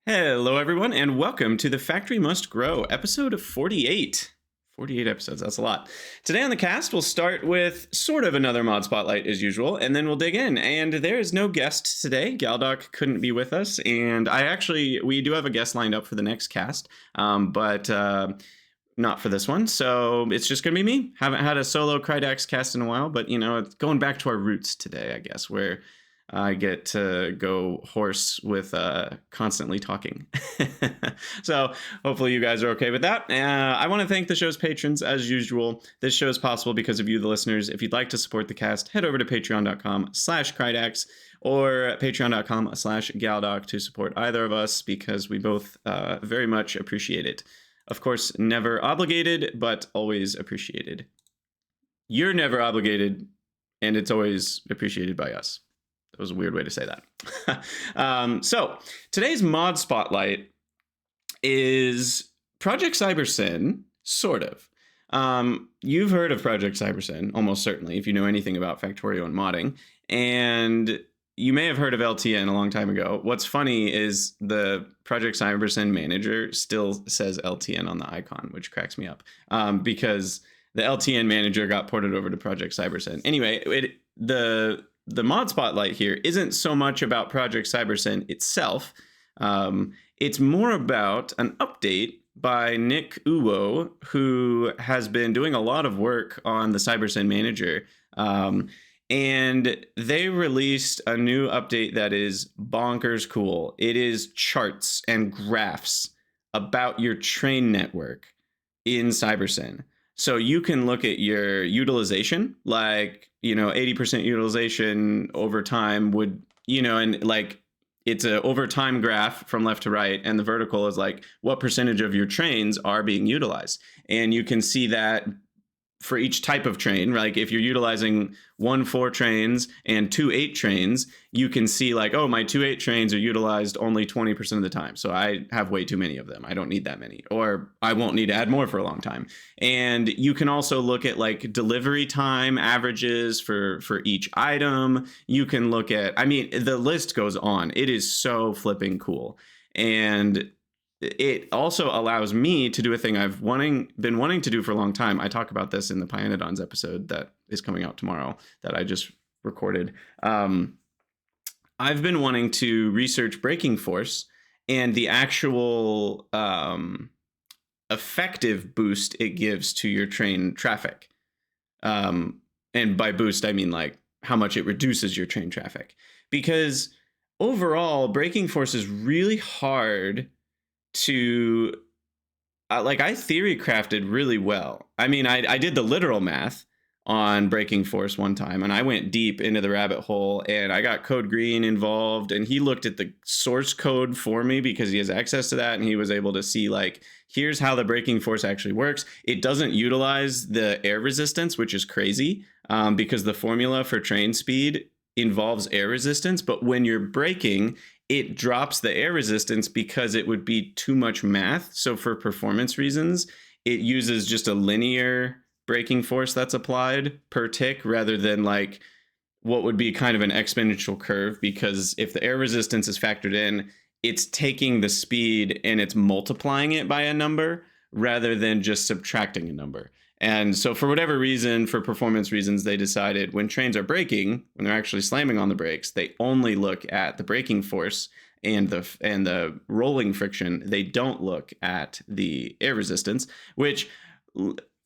Hello, everyone, and welcome to The Factory Must Grow, episode 48. 48 episodes, that's a lot. Today on the cast, we'll start with sort of another mod spotlight as usual, and then we'll dig in. And there is no guest today. Galdoc couldn't be with us, and we do have a guest lined up for the next cast, but not for this one. So it's just going to be me. Haven't had a solo Krydax cast in a while, but it's going back to our roots today, I guess, where I get to go hoarse with constantly talking. So hopefully you guys are okay with that. I want to thank the show's patrons as usual. This show is possible because of you, the listeners. If you'd like to support the cast, head over to patreon.com/Krydax or patreon.com/Galdoc to support either of us because we both very much appreciate it. Of course, never obligated, but always appreciated. You're never obligated, and it's always appreciated by us. That was a weird way to say that. So today's mod spotlight is Project Cybersyn, sort of. You've heard of Project Cybersyn, almost certainly, if you know anything about Factorio and modding. And you may have heard of LTN a long time ago. What's funny is the Project Cybersyn manager still says LTN on the icon, which cracks me up because the LTN manager got ported over to Project Cybersyn. Anyway, the mod spotlight here isn't so much about Project Cybersyn itself. It's more about an update by Nick Uwo, who has been doing a lot of work on the Cybersyn manager. And they released a new update that is bonkers cool. It is charts and graphs about your train network in Cybersyn. So you can look at your utilization, like, 80% utilization over time would, and like it's a over time graph from left to right. And the vertical is like what percentage of your trains are being utilized. And you can see that for each type of train, like if you're utilizing 1 4 trains and 2 8 trains, you can see like, oh, my 2 8 trains are utilized only 20% of the time. So I have way too many of them. I don't need that many, or I won't need to add more for a long time. And you can also look at like delivery time averages for each item. You can look at, the list goes on. It is so flipping cool. And it also allows me to do a thing I've been wanting to do for a long time. I talk about this in the Pyanodons episode that is coming out tomorrow that I just recorded. I've been wanting to research braking force and the actual effective boost it gives to your train traffic. And by boost, I mean like how much it reduces your train traffic. Because overall, braking force is really hard to I theory crafted really well. I did the literal math on braking force one time, and I went deep into the rabbit hole, and I got Code Green involved, and he looked at the source code for me because he has access to that, and he was able to see like, here's how the braking force actually works. It doesn't utilize the air resistance, which is crazy because the formula for train speed involves air resistance, but when you're braking, it drops the air resistance because it would be too much math. So for performance reasons, it uses just a linear braking force that's applied per tick rather than like what would be kind of an exponential curve, because if the air resistance is factored in, it's taking the speed and it's multiplying it by a number rather than just subtracting a number. And so for whatever reason, for performance reasons, they decided when trains are braking, when they're actually slamming on the brakes, they only look at the braking force and the rolling friction. They don't look at the air resistance, which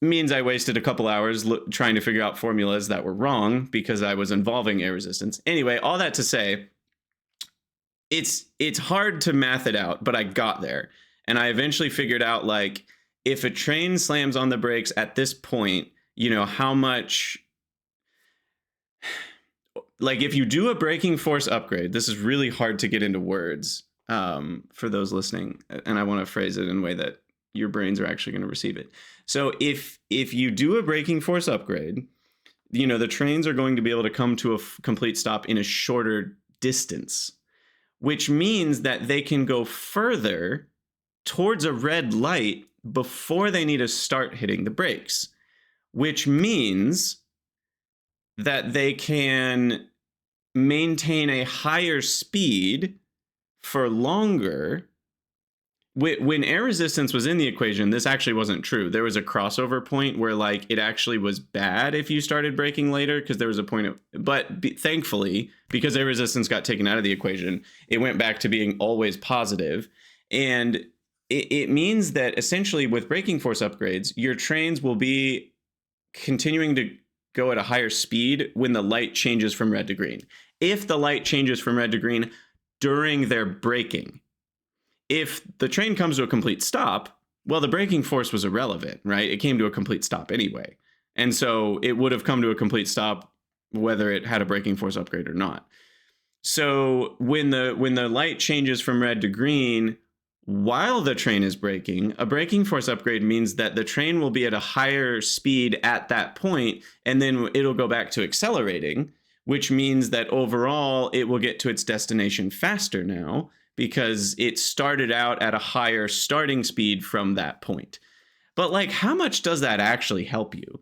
means I wasted a couple hours trying to figure out formulas that were wrong because I was involving air resistance. Anyway, all that to say, it's hard to math it out, but I got there. And I eventually figured out like, if a train slams on the brakes at this point, how much, like if you do a braking force upgrade, this is really hard to get into words for those listening. And I want to phrase it in a way that your brains are actually going to receive it. So if you do a braking force upgrade, the trains are going to be able to come to a complete stop in a shorter distance, which means that they can go further towards a red light before they need to start hitting the brakes, which means that they can maintain a higher speed for longer when air resistance was in the equation, this actually wasn't true. There was a crossover point where like it actually was bad if you started braking later, because there was a point thankfully, because air resistance got taken out of the equation, it went back to being always positive. And it means that essentially with braking force upgrades, your trains will be continuing to go at a higher speed when the light changes from red to green. If the light changes from red to green during their braking, if the train comes to a complete stop, well, the braking force was irrelevant, right? It came to a complete stop anyway. And so it would have come to a complete stop whether it had a braking force upgrade or not. So when the light changes from red to green while the train is braking, a braking force upgrade means that the train will be at a higher speed at that point, and then it'll go back to accelerating, which means that overall it will get to its destination faster now, because it started out at a higher starting speed from that point. But like, how much does that actually help you?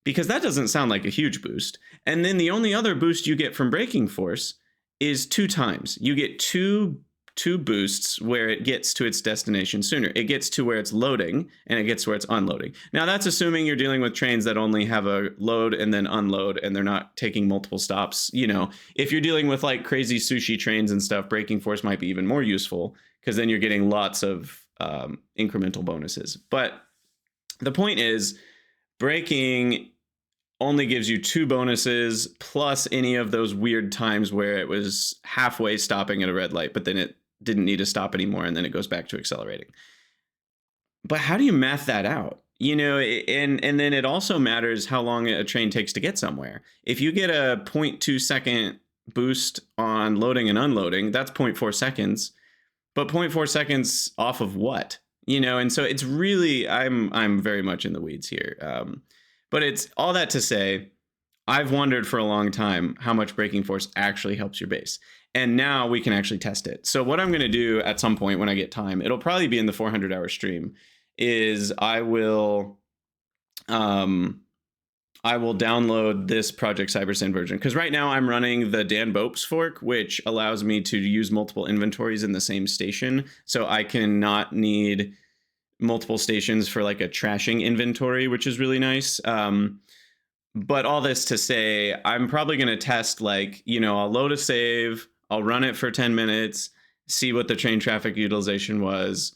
Because that doesn't sound like a huge boost. And then the only other boost you get from braking force is 2 times. You get two boosts where it gets to its destination sooner. It gets to where it's loading, and it gets to where it's unloading. Now, that's assuming you're dealing with trains that only have a load and then unload, and they're not taking multiple stops. You know, if you're dealing with like crazy sushi trains and stuff, braking force might be even more useful, because then you're getting lots of incremental bonuses. But the point is, braking only gives you 2 bonuses plus any of those weird times where it was halfway stopping at a red light, but then it didn't need to stop anymore, and then it goes back to accelerating. But how do you math that out? You know, and then it also matters how long a train takes to get somewhere. If you get a 0.2 second boost on loading and unloading, that's 0.4 seconds. But 0.4 seconds off of what? You know, and so it's really, I'm very much in the weeds here. But it's all that to say, I've wondered for a long time how much braking force actually helps your base. And now we can actually test it. So what I'm going to do at some point when I get time, it'll probably be in the 400-hour stream, is I will download this Project Cybersyn version. Because right now I'm running the Dan Bopes fork, which allows me to use multiple inventories in the same station. So I can not need multiple stations for like a trashing inventory, which is really nice. But all this to say, I'm probably going to test, like, you know, I'll load a save, I'll run it for 10 minutes, see what the train traffic utilization was,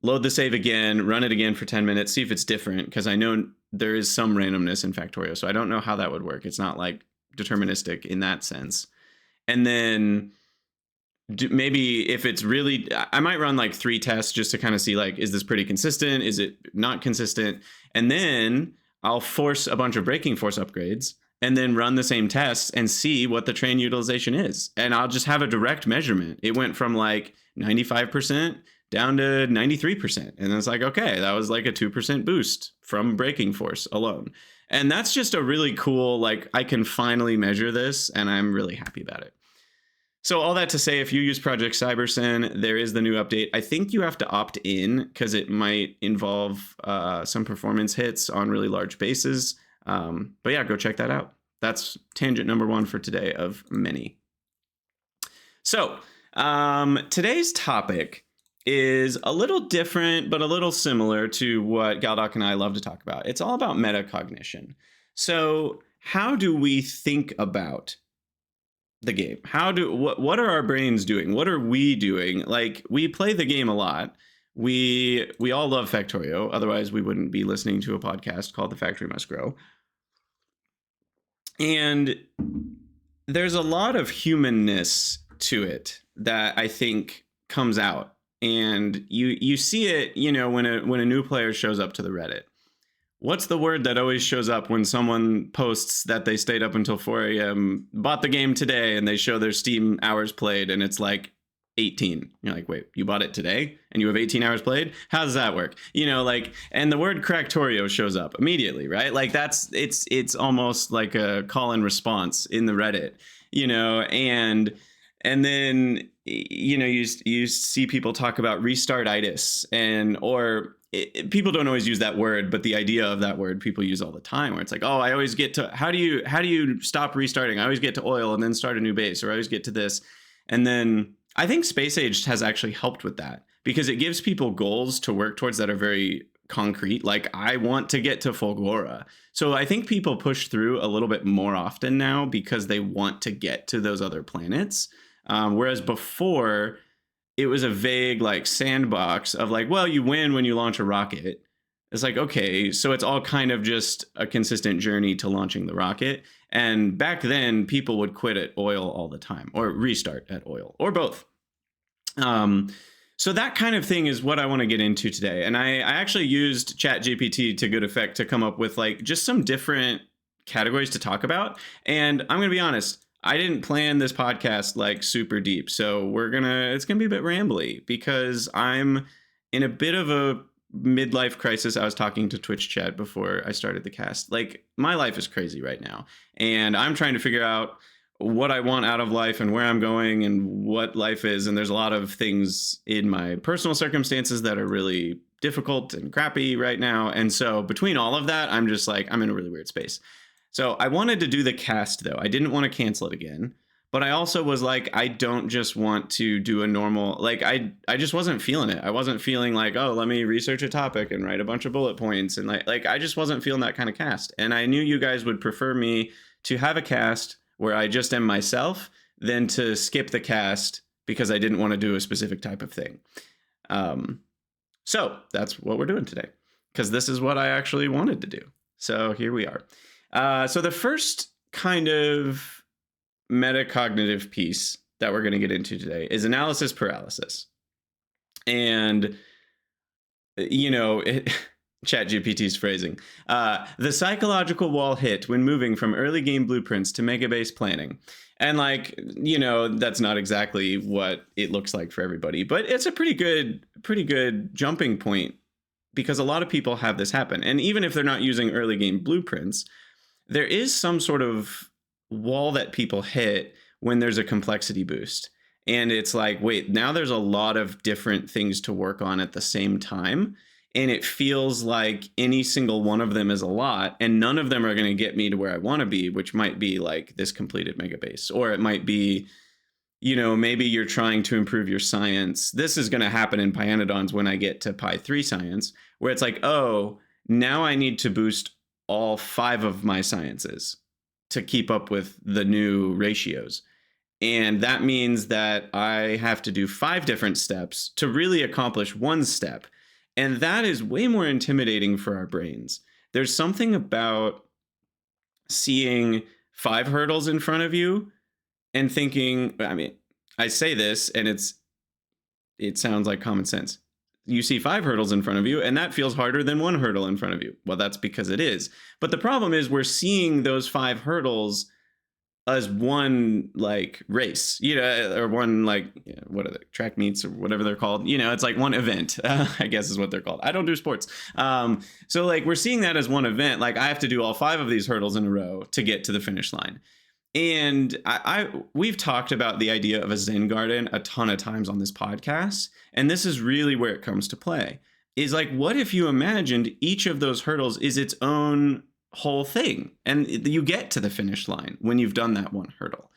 load the save again, run it again for 10 minutes, see if it's different, because I know there is some randomness in Factorio, so I don't know how that would work. It's not like deterministic in that sense. And then maybe if it's really, I might run like 3 tests just to kind of see, like, is this pretty consistent? Is it not consistent? And then I'll force a bunch of braking force upgrades and then run the same tests and see what the train utilization is. And I'll just have a direct measurement. It went from like 95% down to 93%. And it's like, okay, that was like a 2% boost from braking force alone. And that's just a really cool, like, I can finally measure this, and I'm really happy about it. So all that to say, if you use Project Cybersyn, there is the new update. I think you have to opt in because it might involve some performance hits on really large bases. But yeah, go check that out. That's tangent number 1 for today of many. So today's topic is a little different, but a little similar to what Galdoc and I love to talk about. It's all about metacognition. So how do we think about the game? What are our brains doing? What are we doing? Like, we play the game a lot. We all love Factorio. Otherwise, we wouldn't be listening to a podcast called The Factory Must Grow. And there's a lot of humanness to it that I think comes out. And you see it, you know, when a new player shows up to the Reddit. What's the word that always shows up when someone posts that they stayed up until 4 a.m., bought the game today, and they show their Steam hours played, and it's like 18. You're like, wait, you bought it today and you have 18 hours played? How does that work? You know, like, and the word Cractorio shows up immediately, right? Like, it's almost like a call and response in the Reddit, you know, and then, you know, you see people talk about restartitis, people don't always use that word, but the idea of that word people use all the time, where it's like, oh, I always get to, how do you stop restarting? I always get to oil and then start a new base, or I always get to this. And then I think Space Age has actually helped with that because it gives people goals to work towards that are very concrete. Like, I want to get to Fulgora. So I think people push through a little bit more often now because they want to get to those other planets. Whereas before, it was a vague like sandbox of like, well, you win when you launch a rocket. It's like, okay, so it's all kind of just a consistent journey to launching the rocket. And back then, people would quit at oil all the time or restart at oil or both. So that kind of thing is what I want to get into today. And I actually used ChatGPT to good effect to come up with like just some different categories to talk about. And I'm going to be honest, I didn't plan this podcast like super deep. So it's going to be a bit rambly because I'm in a bit of a midlife crisis. I was talking to Twitch chat before I started the cast. Like, my life is crazy right now, and I'm trying to figure out what I want out of life and where I'm going and what life is. And there's a lot of things in my personal circumstances that are really difficult and crappy right now. And so between all of that, I'm just like, I'm in a really weird space. So I wanted to do the cast though. I didn't want to cancel it again. But I also was like, I don't just want to do a normal, like, I just wasn't feeling it. I wasn't feeling like, oh, let me research a topic and write a bunch of bullet points. And like I just wasn't feeling that kind of cast. And I knew you guys would prefer me to have a cast where I just am myself than to skip the cast because I didn't want to do a specific type of thing. So that's what we're doing today, because this is what I actually wanted to do. So here we are. So the first kind of metacognitive piece that we're going to get into today is analysis paralysis. And, you know, ChatGPT's phrasing, the psychological wall hit when moving from early game blueprints to mega base planning. And like, you know, that's not exactly what it looks like for everybody, but it's a pretty good jumping point because a lot of people have this happen. And even if they're not using early game blueprints, there is some sort of wall that people hit when there's a complexity boost. And it's like, wait, now there's a lot of different things to work on at the same time. And it feels like any single one of them is a lot, and none of them are going to get me to where I want to be, which might be like this completed mega base, or it might be, you know, maybe you're trying to improve your science. This is going to happen in Pyanodons when I get to Pi 3 science, where it's like, oh, now I need to boost all 5 of my sciences to keep up with the new ratios. And that means that I have to do 5 different steps to really accomplish one step. And that is way more intimidating for our brains. There's something about seeing 5 hurdles in front of you and thinking, I mean, I say this and it sounds like common sense. You see 5 hurdles in front of you, and that feels harder than 1 hurdle in front of you. Well, that's because it is. But the problem is we're seeing those 5 hurdles as one like race, you know, or one like, what are the track meets or whatever they're called? You know, it's like one event, I guess is what they're called. I don't do sports. So like we're seeing that as one event. Like I have to do all 5 of these hurdles in a row to get to the finish line. And we've talked about the idea of a Zen garden a ton of times on this podcast. And this is really where it comes to play. Is like, what if you imagined each of those hurdles is its own whole thing? And you get to the finish line when you've done that one hurdle.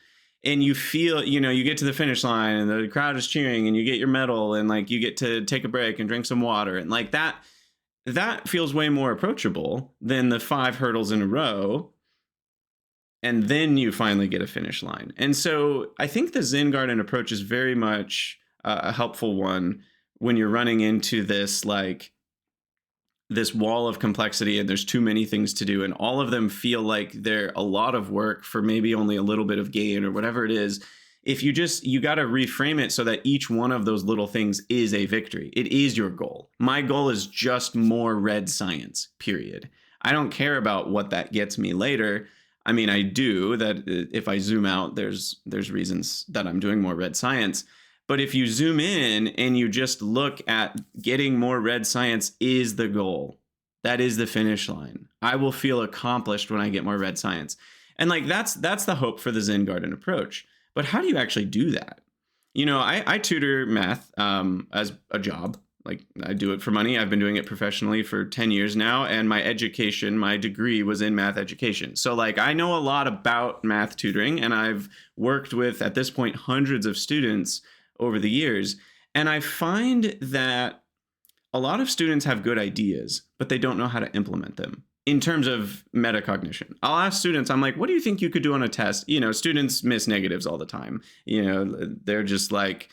And you feel, you know, you get to the finish line and the crowd is cheering and you get your medal and like you get to take a break and drink some water. And like that feels way more approachable than the 5 hurdles in a row. And then you finally get a finish line. And so I think the Zen Garden approach is very much a helpful one when you're running into this, like this wall of complexity and there's too many things to do. And all of them feel like they're a lot of work for maybe only a little bit of gain or whatever it is. If you got to reframe it so that each one of those little things is a victory. It is your goal. My goal is just more red science, period. I don't care about what that gets me later. I mean, I do, that if I zoom out, there's reasons that I'm doing more red science. But if you zoom in and you just look at getting more red science is the goal, that is the finish line. I will feel accomplished when I get more red science. And like that's the hope for the Zen Garden approach. But how do you actually do that? You know, I tutor math as a job. Like I do it for money. I've been doing it professionally for 10 years now. And my education, my degree was in math education. So like I know a lot about math tutoring, and I've worked with, at this point, hundreds of students over the years. And I find that a lot of students have good ideas, but they don't know how to implement them in terms of metacognition. I'll ask students, I'm like, what do you think you could do on a test? Students miss negatives all the time. They're just like,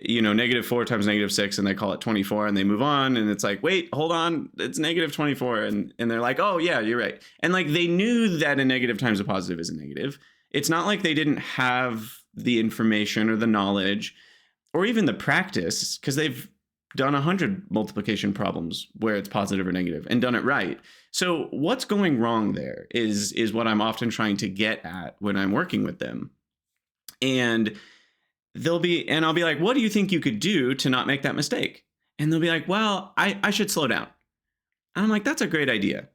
-4 times -6, and they call it 24, and they move on. And it's like, wait, hold on, it's -24. And they're like, oh yeah, you're right. And like, they knew that a negative times a positive is a negative. It's not like they didn't have the information or the knowledge or even the practice, because they've done 100 multiplication problems where it's positive or negative and done it right. So what's going wrong there is what I'm often trying to get at when I'm working with them. And I'll be like, what do you think you could do to not make that mistake? And they'll be like, well, I should slow down. And I'm like, that's a great idea.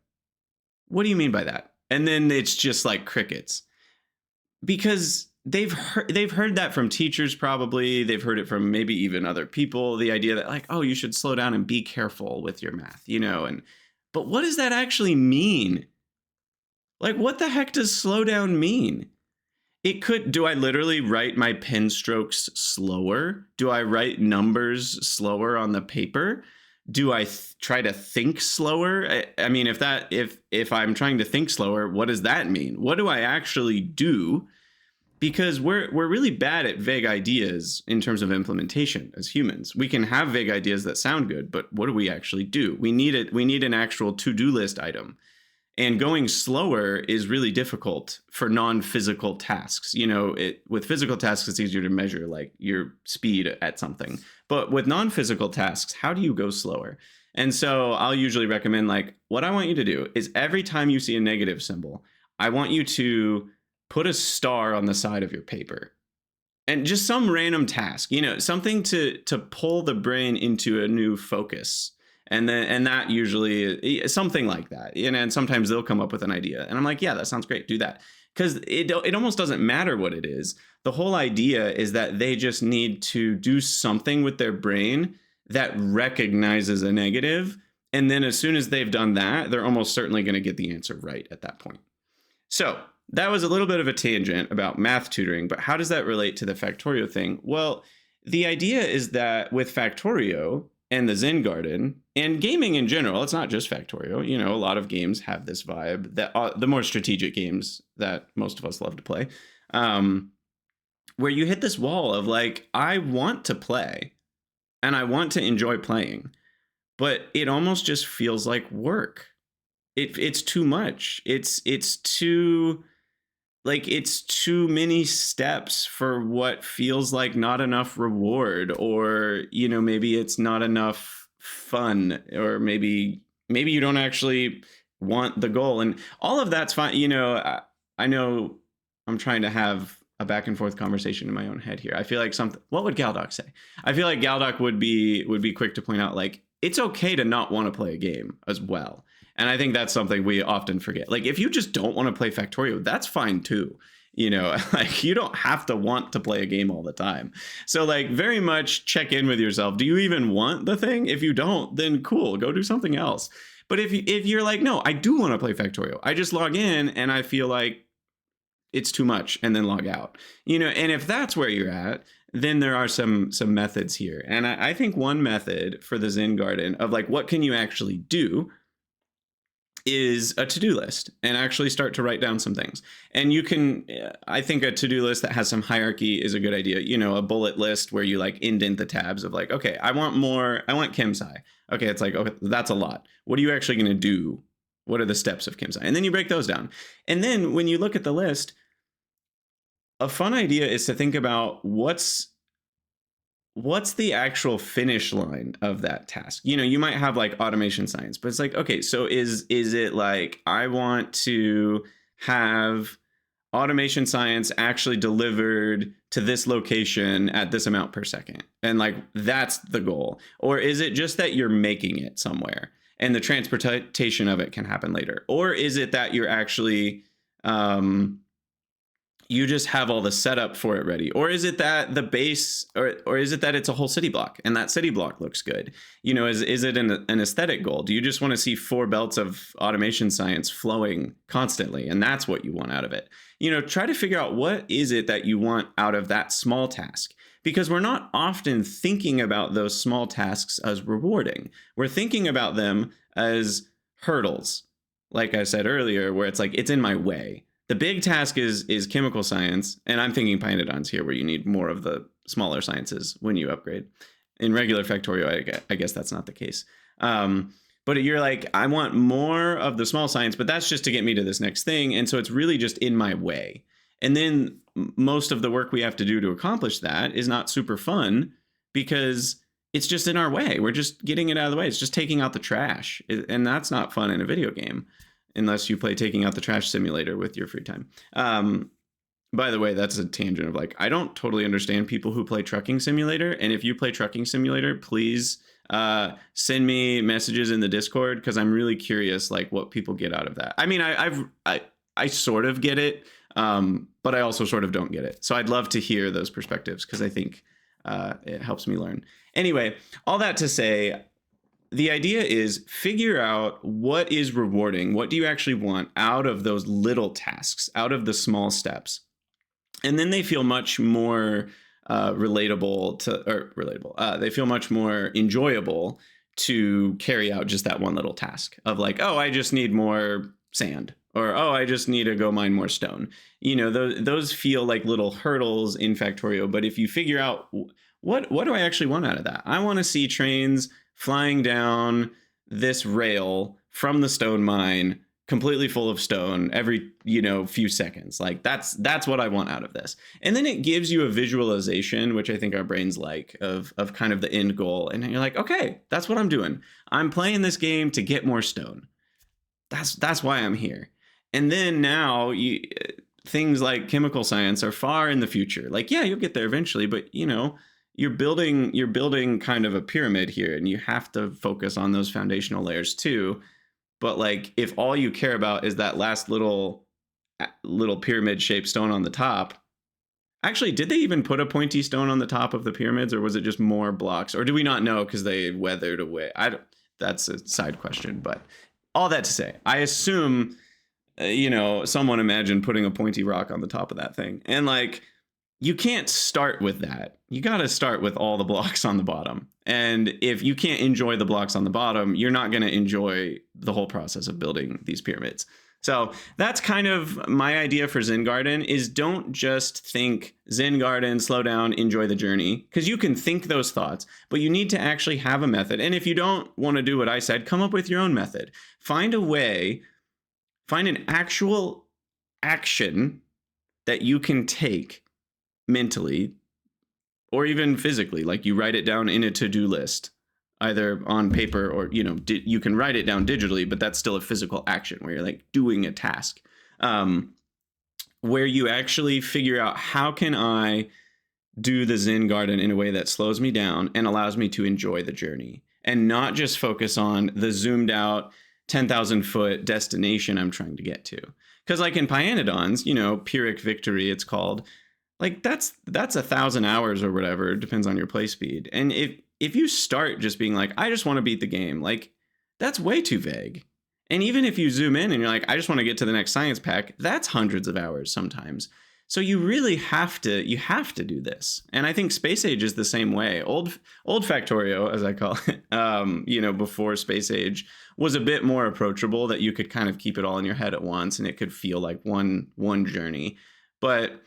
What do you mean by that? And then it's just like crickets, because they've heard that from teachers. Probably they've heard it from maybe even other people. The idea that like, oh, you should slow down and be careful with your math, but what does that actually mean? Like, what the heck does slow down mean? Do I literally write my pen strokes slower? Do I write numbers slower on the paper? Do I try to think slower? I mean, if I'm trying to think slower, what does that mean? What do I actually do? Because we're really bad at vague ideas in terms of implementation as humans. We can have vague ideas that sound good, but what do we actually do? We need an actual to-do list item. And going slower is really difficult for non-physical tasks. With physical tasks, it's easier to measure like your speed at something. But with non-physical tasks, how do you go slower? And so I'll usually recommend, like, what I want you to do is every time you see a negative symbol, I want you to put a star on the side of your paper. And just some random task, something to pull the brain into a new focus. And that usually something like that. And sometimes they'll come up with an idea. And I'm like, yeah, that sounds great. Do that. Because it almost doesn't matter what it is. The whole idea is that they just need to do something with their brain that recognizes a negative. And then as soon as they've done that, they're almost certainly going to get the answer right at that point. So that was a little bit of a tangent about math tutoring. But how does that relate to the Factorio thing? Well, the idea is that with Factorio and the Zen Garden and gaming in general, it's not just Factorio. A lot of games have this vibe, that the more strategic games that most of us love to play, where you hit this wall of like, I want to play and I want to enjoy playing, but it almost just feels like work. It's too much. It's too many steps for what feels like not enough reward, or, maybe it's not enough fun, or maybe you don't actually want the goal, and all of that's fine. I know I'm trying to have a back and forth conversation in my own head here. I feel like what would Galdoc say? I feel like Galdoc would be quick to point out, like, it's okay to not want to play a game as well. And I think that's something we often forget. Like, if you just don't want to play Factorio, that's fine too. Like, you don't have to want to play a game all the time. So like, very much check in with yourself. Do you even want the thing? If you don't, then cool, go do something else. But if you're like, no, I do want to play Factorio, I just log in and I feel like it's too much, and then log out. And if that's where you're at, then there are some methods here. And I think one method for the Zen Garden of like, what can you actually do, is a to-do list, and actually start to write down some things. And I think a to-do list that has some hierarchy is a good idea. A bullet list where you like indent the tabs of like, okay, I want Chem Sci. Okay, it's like, okay, that's a lot. What are you actually going to do? What are the steps of Chem Sci? And then you break those down. And then when you look at the list, a fun idea is to think about what's the actual finish line of that task. You might have like automation science, but it's like, okay, so is it like, I want to have automation science actually delivered to this location at this amount per second, and like, that's the goal? Or is it just that you're making it somewhere and the transportation of it can happen later? Or is it that you're actually you just have all the setup for it ready? Or is it that the base, or is it that it's a whole city block and that city block looks good? Is it an aesthetic goal? Do you just want to see 4 belts of automation science flowing constantly, and that's what you want out of it? Try to figure out what is it that you want out of that small task. because we're not often thinking about those small tasks as rewarding. We're thinking about them as hurdles, like I said earlier, where it's like, it's in my way. The big task is chemical science, and I'm thinking Pionodons here, where you need more of the smaller sciences when you upgrade. In regular Factorio, I guess that's not the case. But you're like, I want more of the small science, but that's just to get me to this next thing. And so it's really just in my way. And then most of the work we have to do to accomplish that is not super fun because it's just in our way. We're just getting it out of the way. It's just taking out the trash. And that's not fun in a video game unless you play Taking Out the Trash Simulator with your free time. By the way, that's a tangent of like, I don't totally understand people who play Trucking Simulator. And if you play Trucking Simulator, please send me messages in the Discord, because I'm really curious like what people get out of that. I mean, I sort of get it, but I also sort of don't get it. So I'd love to hear those perspectives, because I think it helps me learn. Anyway, all that to say, the idea is figure out what is rewarding. What do you actually want out of those little tasks, out of the small steps? And then they feel much more relatable. They feel much more enjoyable to carry out just that one little task of like, oh, I just need more sand, or, oh, I just need to go mine more stone. You know, those feel like little hurdles in Factorio. But if you figure out what do I actually want out of that? I want to see trains flying down this rail from the stone mine completely full of stone every, few seconds. Like that's what I want out of this. And then it gives you a visualization, which I think our brains like, of kind of the end goal. And you're like, okay, that's what I'm doing. I'm playing this game to get more stone. That's why I'm here. And then now things like chemical science are far in the future. Like, yeah, you'll get there eventually, but you're building kind of a pyramid here, and you have to focus on those foundational layers too. But like, if all you care about is that last little pyramid shaped stone on the top, actually, did they even put a pointy stone on the top of the pyramids, or was it just more blocks? Or do we not know because they weathered away? That's a side question. But all that to say, I assume, someone imagined putting a pointy rock on the top of that thing. And like, you can't start with that. You got to start with all the blocks on the bottom. And if you can't enjoy the blocks on the bottom, you're not going to enjoy the whole process of building these pyramids. So that's kind of my idea for Zen Garden, is don't just think Zen Garden, slow down, enjoy the journey, because you can think those thoughts, but you need to actually have a method. And if you don't want to do what I said, come up with your own method. Find a way, find an actual action that you can take mentally or even physically. Like, you write it down in a to-do list, either on paper or, you can write it down digitally, but that's still a physical action where you're like doing a task, where you actually figure out, how can I do the Zen Garden in a way that slows me down and allows me to enjoy the journey, and not just focus on the zoomed out 10,000 foot destination I'm trying to get to. Because like in Pionodons, Pyrrhic Victory, it's called, like that's 1,000 hours or whatever, depends on your play speed. And if you start just being like, I just want to beat the game, like that's way too vague. And even if you zoom in and you're like, I just want to get to the next science pack, that's hundreds of hours sometimes. So you really have to do this. And I think Space Age is the same way. Old Factorio, as I call it, before Space Age, was a bit more approachable, that you could kind of keep it all in your head at once and it could feel like one journey. But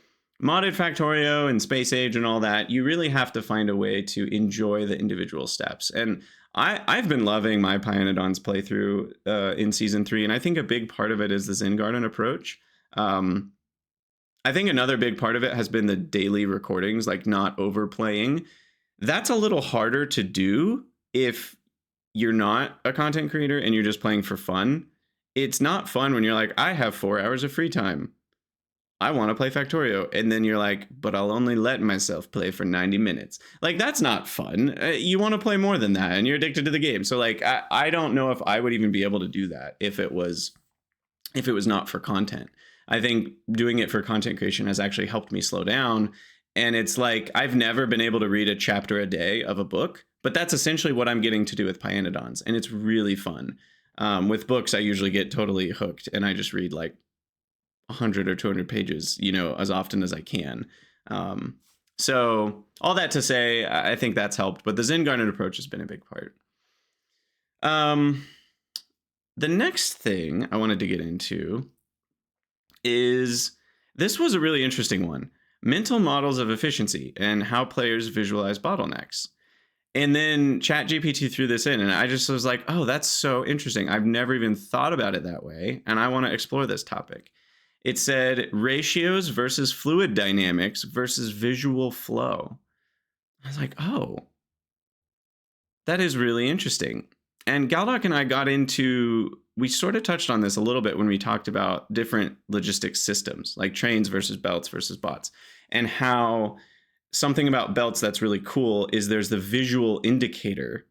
modded Factorio and Space Age and all that, you really have to find a way to enjoy the individual steps. And I've been loving my Pionodons playthrough in Season 3, and I think a big part of it is the Zen Garden approach. I think another big part of it has been the daily recordings, like not overplaying. That's a little harder to do if you're not a content creator and you're just playing for fun. It's not fun when you're like, I have 4 hours of free time, I want to play Factorio. And then you're like, but I'll only let myself play for 90 minutes. Like, that's not fun. You want to play more than that, and you're addicted to the game. So like, I don't know if I would even be able to do that if it was not for content. I think doing it for content creation has actually helped me slow down. And it's like, I've never been able to read a chapter a day of a book, but that's essentially what I'm getting to do with Pionodons. And it's really fun. With books, I usually get totally hooked and I just read like 100 or 200 pages, as often as I can. So all that to say, I think that's helped, but the Zen garden approach has been a big part. The next thing I wanted to get into is, this was a really interesting one: mental models of efficiency and how players visualize bottlenecks. And then ChatGPT threw this in, and I just was like, oh, that's so interesting. I've never even thought about it that way, and I want to explore this topic. It said ratios versus fluid dynamics versus visual flow. I was like, oh, that is really interesting. And Galdoc and I we sort of touched on this a little bit when we talked about different logistics systems, like trains versus belts versus bots, and how something about belts that's really cool is there's the visual indicator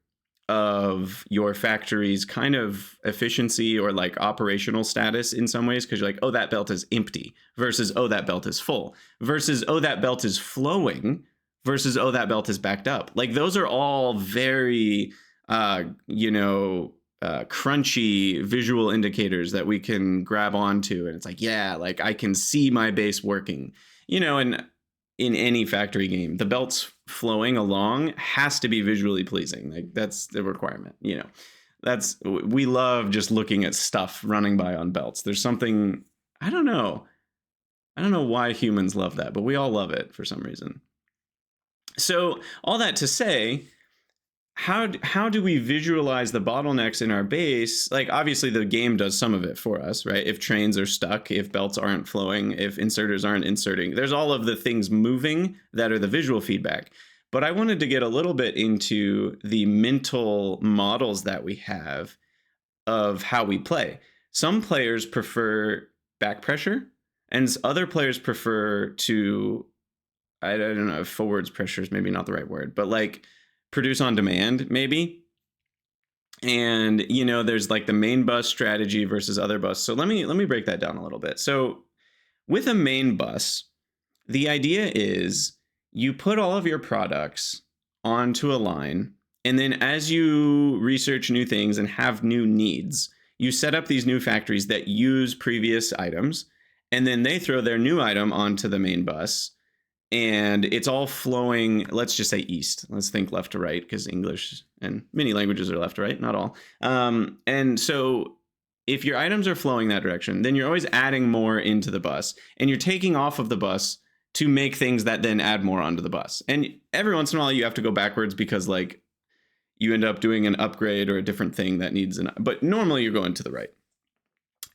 of your factory's kind of efficiency or like operational status in some ways, because you're like, oh, that belt is empty, versus, oh, that belt is full, versus, oh, that belt is flowing, versus, oh, that belt is backed up. Like, those are all very crunchy visual indicators that we can grab onto, and it's like, yeah, like I can see my base working, and in any factory game, the belts flowing along has to be visually pleasing. Like, that's the requirement. We love just looking at stuff running by on belts. There's something, I don't know why humans love that, but we all love it for some reason. So all that to say, how do we visualize the bottlenecks in our base? Like, obviously the game does some of it for us, right? If trains are stuck, if belts aren't flowing, if inserters aren't inserting, there's all of the things moving that are the visual feedback. But I wanted to get a little bit into the mental models that we have of how we play. Some players prefer back pressure, and other players prefer to, I don't know, forwards pressure is maybe not the right word, but like produce on demand, maybe. And there's like the main bus strategy versus other bus. So let me break that down a little bit. So with a main bus, the idea is you put all of your products onto a line, and then as you research new things and have new needs, you set up these new factories that use previous items, and then they throw their new item onto the main bus. And it's all flowing, let's just say east. Let's think left to right, because English and many languages are left to right, not all. And so if your items are flowing that direction, then you're always adding more into the bus, and you're taking off of the bus to make things that then add more onto the bus. And every once in a while you have to go backwards because like you end up doing an upgrade or a different thing that needs but normally you're going to the right.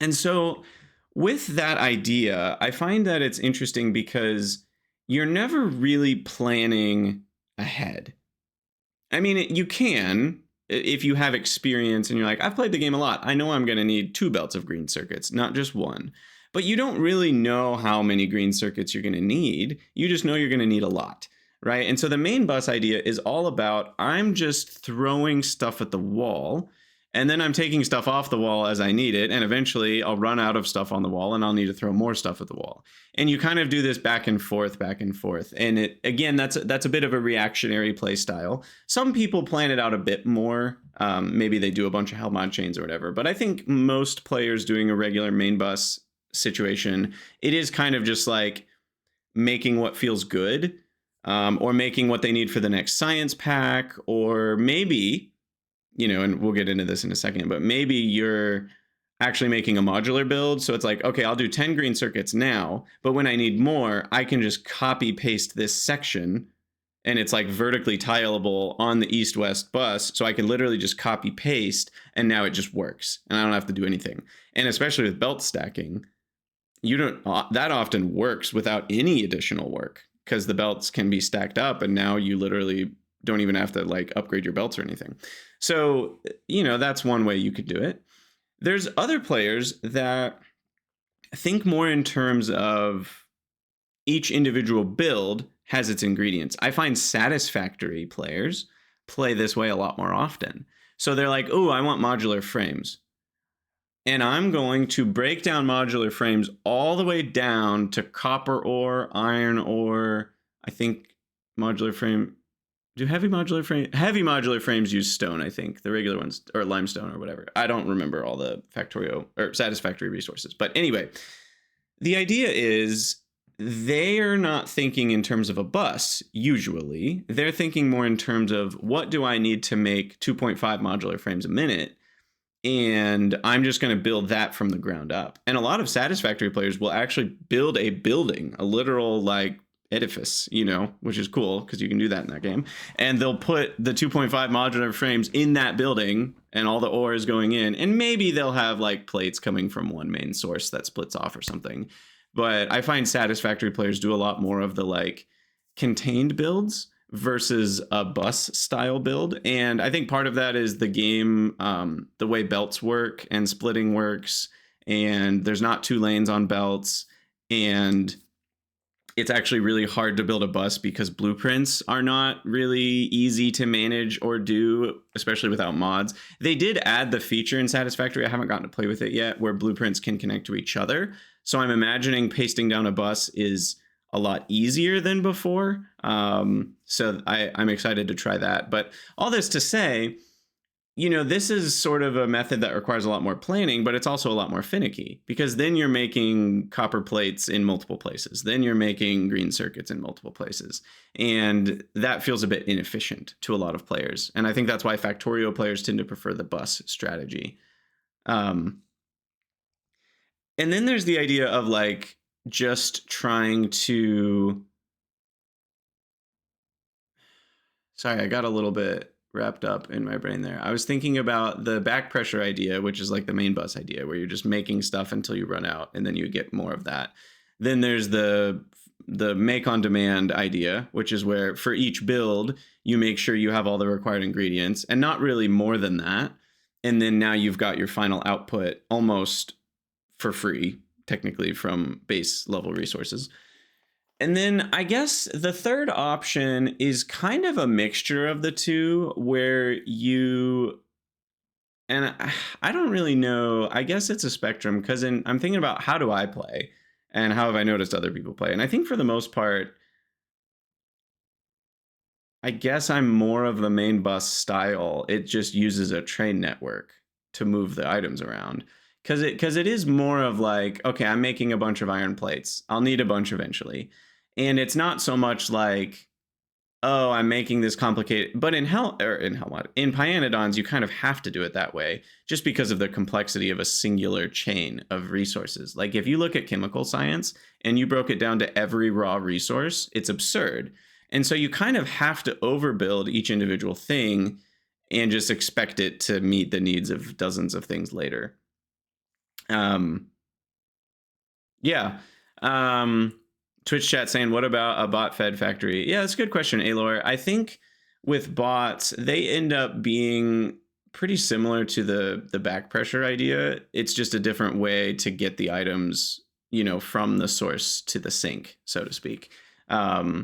And so with that idea, I find that it's interesting because you're never really planning ahead. I mean, you can, if you have experience and you're like, I've played the game a lot, I know I'm going to need 2 belts of green circuits, not just 1. But you don't really know how many green circuits you're going to need. You just know you're going to need a lot, right? And so the main bus idea is all about, I'm just throwing stuff at the wall, and then I'm taking stuff off the wall as I need it, and eventually I'll run out of stuff on the wall and I'll need to throw more stuff at the wall. And you kind of do this back and forth. And it, again, that's a bit of a reactionary play style. Some people plan it out a bit more. Maybe they do a bunch of hell mod chains or whatever. But I think most players doing a regular main bus situation, it is kind of just like making what feels good, or making what they need for the next science pack, or maybe, and we'll get into this in a second, but maybe you're actually making a modular build. So it's like, okay, I'll do 10 green circuits now, but when I need more, I can just copy paste this section, and it's like vertically tileable on the east-west bus. So I can literally just copy paste, and now it just works, and I don't have to do anything. And especially with belt stacking, that often works without any additional work, because the belts can be stacked up, and now you literally don't even have to like upgrade your belts or anything. So, that's one way you could do it. There's other players that think more in terms of each individual build has its ingredients. I find satisfactory players play this way a lot more often. So they're like, oh, I want modular frames. And I'm going to break down modular frames all the way down to copper ore, iron ore. I think modular frame... Heavy modular frames use stone, I think. The regular ones, or limestone or whatever. I don't remember all the satisfactory resources. But anyway, the idea is they are not thinking in terms of a bus, usually. They're thinking more in terms of what do I need to make 2.5 modular frames a minute? And I'm just going to build that from the ground up. And a lot of Satisfactory players will actually build a building, a literal like edifice, which is cool because you can do that in that game. And they'll put the 2.5 modular frames in that building and all the ore is going in. And maybe they'll have like plates coming from one main source that splits off or something. But I find Satisfactory players do a lot more of the like contained builds versus a bus style build. And I think part of that is the game, the way belts work and splitting works. And there's not 2 lanes on belts. And it's actually really hard to build a bus because blueprints are not really easy to manage or do, especially without mods. They did add the feature in Satisfactory, I haven't gotten to play with it yet, where blueprints can connect to each other. So I'm imagining pasting down a bus is a lot easier than before. So I'm excited to try that. But all this to say, this is sort of a method that requires a lot more planning, but it's also a lot more finicky because then you're making copper plates in multiple places. Then you're making green circuits in multiple places. And that feels a bit inefficient to a lot of players. And I think that's why Factorio players tend to prefer the bus strategy. And then there's the idea of like just trying to... Sorry, I got a little bit wrapped up in my brain there. I was thinking about the back pressure idea, which is like the main bus idea, where you're just making stuff until you run out and then you get more of that. Then there's the make on demand idea, which is where for each build, you make sure you have all the required ingredients and not really more than that. And then now you've got your final output almost for free, technically, from base level resources. And then I guess the third option is kind of a mixture of the two where and I don't really know, I guess it's a spectrum because I'm thinking about how do I play and how have I noticed other people play. And I think for the most part, I guess I'm more of the main bus style. It just uses a train network to move the items around. Because it is more of like, okay, I'm making a bunch of iron plates. I'll need a bunch eventually. And it's not so much like, oh, I'm making this complicated. But in Pyanodons, you kind of have to do it that way just because of the complexity of a singular chain of resources. Like if you look at chemical science and you broke it down to every raw resource, it's absurd. And so you kind of have to overbuild each individual thing and just expect it to meet the needs of dozens of things later. Twitch chat saying, what about a bot fed factory? Yeah, that's a good question, Alor. I think with bots, they end up being pretty similar to the back pressure idea. It's just a different way to get the items, from the source to the sink, so to speak. I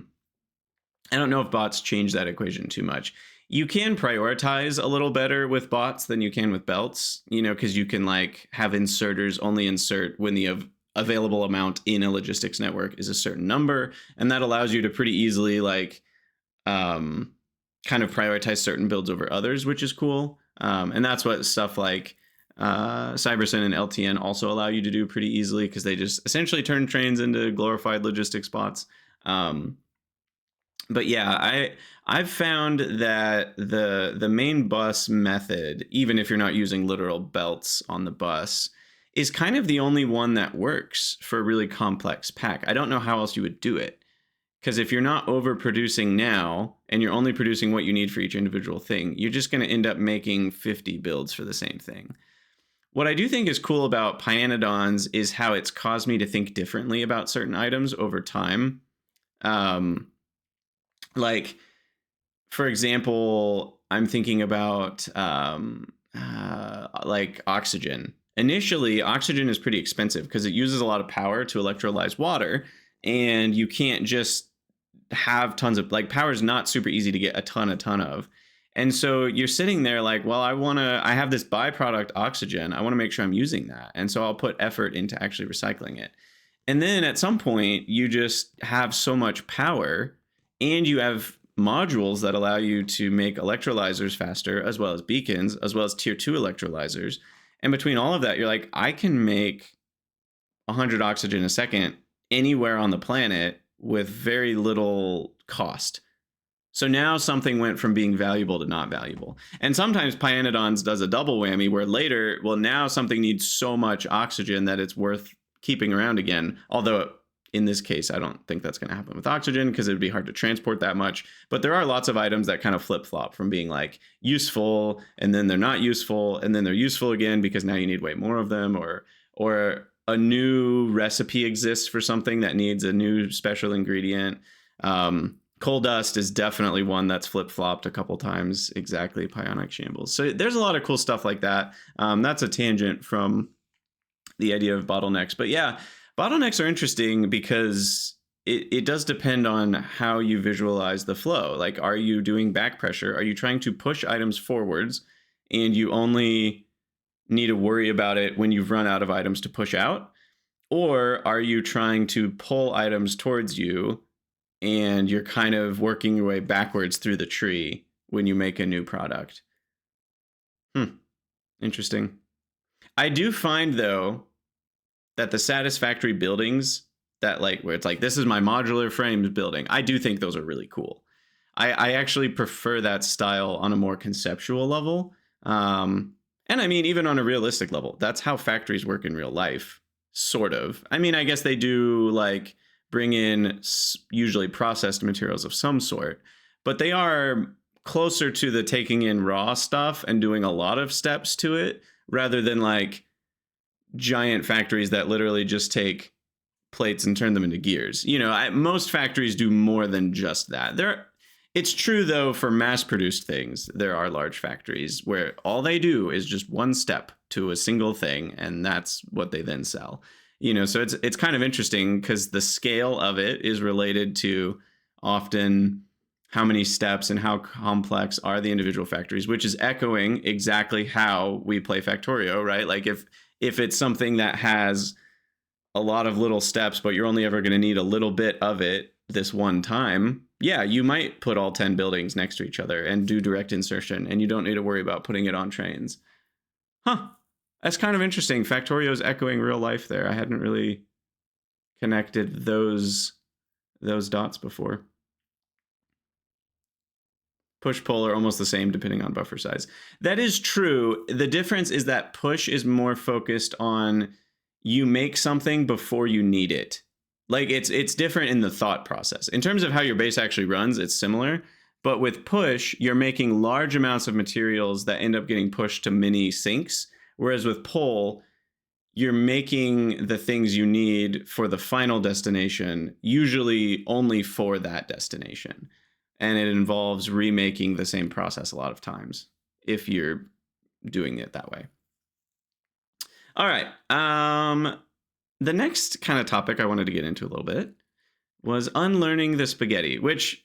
don't know if bots change that equation too much. You can prioritize a little better with bots than you can with belts, because you can like have inserters only insert when the available amount in a logistics network is a certain number. And that allows you to pretty easily like kind of prioritize certain builds over others, which is cool. And that's what stuff like Cybersyn and LTN also allow you to do pretty easily because they just essentially turn trains into glorified logistics bots. But yeah, I've found that the main bus method, even if you're not using literal belts on the bus, is kind of the only one that works for a really complex pack. I don't know how else you would do it. Because if you're not overproducing now, and you're only producing what you need for each individual thing, you're just going to end up making 50 builds for the same thing. What I do think is cool about Pyanodons is how it's caused me to think differently about certain items over time. Like, for example, I'm thinking about like oxygen. Initially, oxygen is pretty expensive because it uses a lot of power to electrolyze water, and you can't just have tons of, like, power is not super easy to get a ton of. And so you're sitting there like, well, I have this byproduct oxygen. I want to make sure I'm using that. And so I'll put effort into actually recycling it. And then at some point, you just have so much power and you have modules that allow you to make electrolyzers faster, as well as beacons, as well as tier 2 electrolyzers. And between all of that, you're like, I can make 100 oxygen a second anywhere on the planet with very little cost. So now something went from being valuable to not valuable. And sometimes Pyanodons does a double whammy where later, well, now something needs so much oxygen that it's worth keeping around again. Although in this case, I don't think that's going to happen with oxygen because it would be hard to transport that much. But there are lots of items that kind of flip-flop from being like useful and then they're not useful and then they're useful again because now you need way more of them, or a new recipe exists for something that needs a new special ingredient. Coal dust is definitely one that's flip-flopped a couple times. Exactly, Pionic Shambles. So there's a lot of cool stuff like that. That's a tangent from the idea of bottlenecks. But yeah, bottlenecks are interesting because it does depend on how you visualize the flow. Like, are you doing back pressure? Are you trying to push items forwards and you only need to worry about it when you've run out of items to push out? Or are you trying to pull items towards you and you're kind of working your way backwards through the tree when you make a new product? Interesting. I do find, though, that the satisfactory buildings that like where it's like, this is my modular frames building, I do think those are really cool. I actually prefer that style on a more conceptual level. And I mean, even on a realistic level, that's how factories work in real life, sort of. I mean, I guess they do like bring in usually processed materials of some sort, but they are closer to the taking in raw stuff and doing a lot of steps to it rather than like giant factories that literally just take plates and turn them into gears. You know, most factories do more than just that. It's true, though, for mass-produced things, there are large factories where all they do is just one step to a single thing, and that's what they then sell. You know, so it's kind of interesting because the scale of it is related to often how many steps and how complex are the individual factories, which is echoing exactly how we play Factorio, right? Like if it's something that has a lot of little steps, but you're only ever going to need a little bit of it this one time, yeah, you might put all 10 buildings next to each other and do direct insertion, and you don't need to worry about putting it on trains. That's kind of interesting. Factorio's echoing real life there. I hadn't really connected those dots before. Push-pull are almost the same depending on buffer size. That is true. The difference is that push is more focused on you make something before you need it. Like it's different in the thought process. In terms of how your base actually runs, it's similar. But with push, you're making large amounts of materials that end up getting pushed to mini sinks. Whereas with pull, you're making the things you need for the final destination, usually only for that destination. And it involves remaking the same process a lot of times if you're doing it that way. All right. The next kind of topic I wanted to get into a little bit was unlearning the spaghetti, which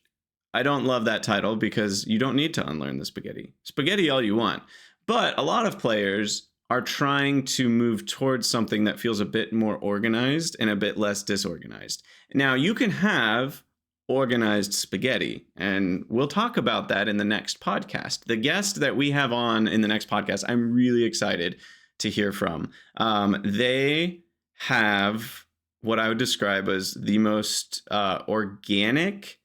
I don't love that title because you don't need to unlearn the spaghetti. Spaghetti all you want. But a lot of players are trying to move towards something that feels a bit more organized and a bit less disorganized. Now, you can have organized spaghetti, and we'll talk about that in the next podcast. The guest that we have on in the next podcast, I'm really excited to hear from. They have what I would describe as the most organic,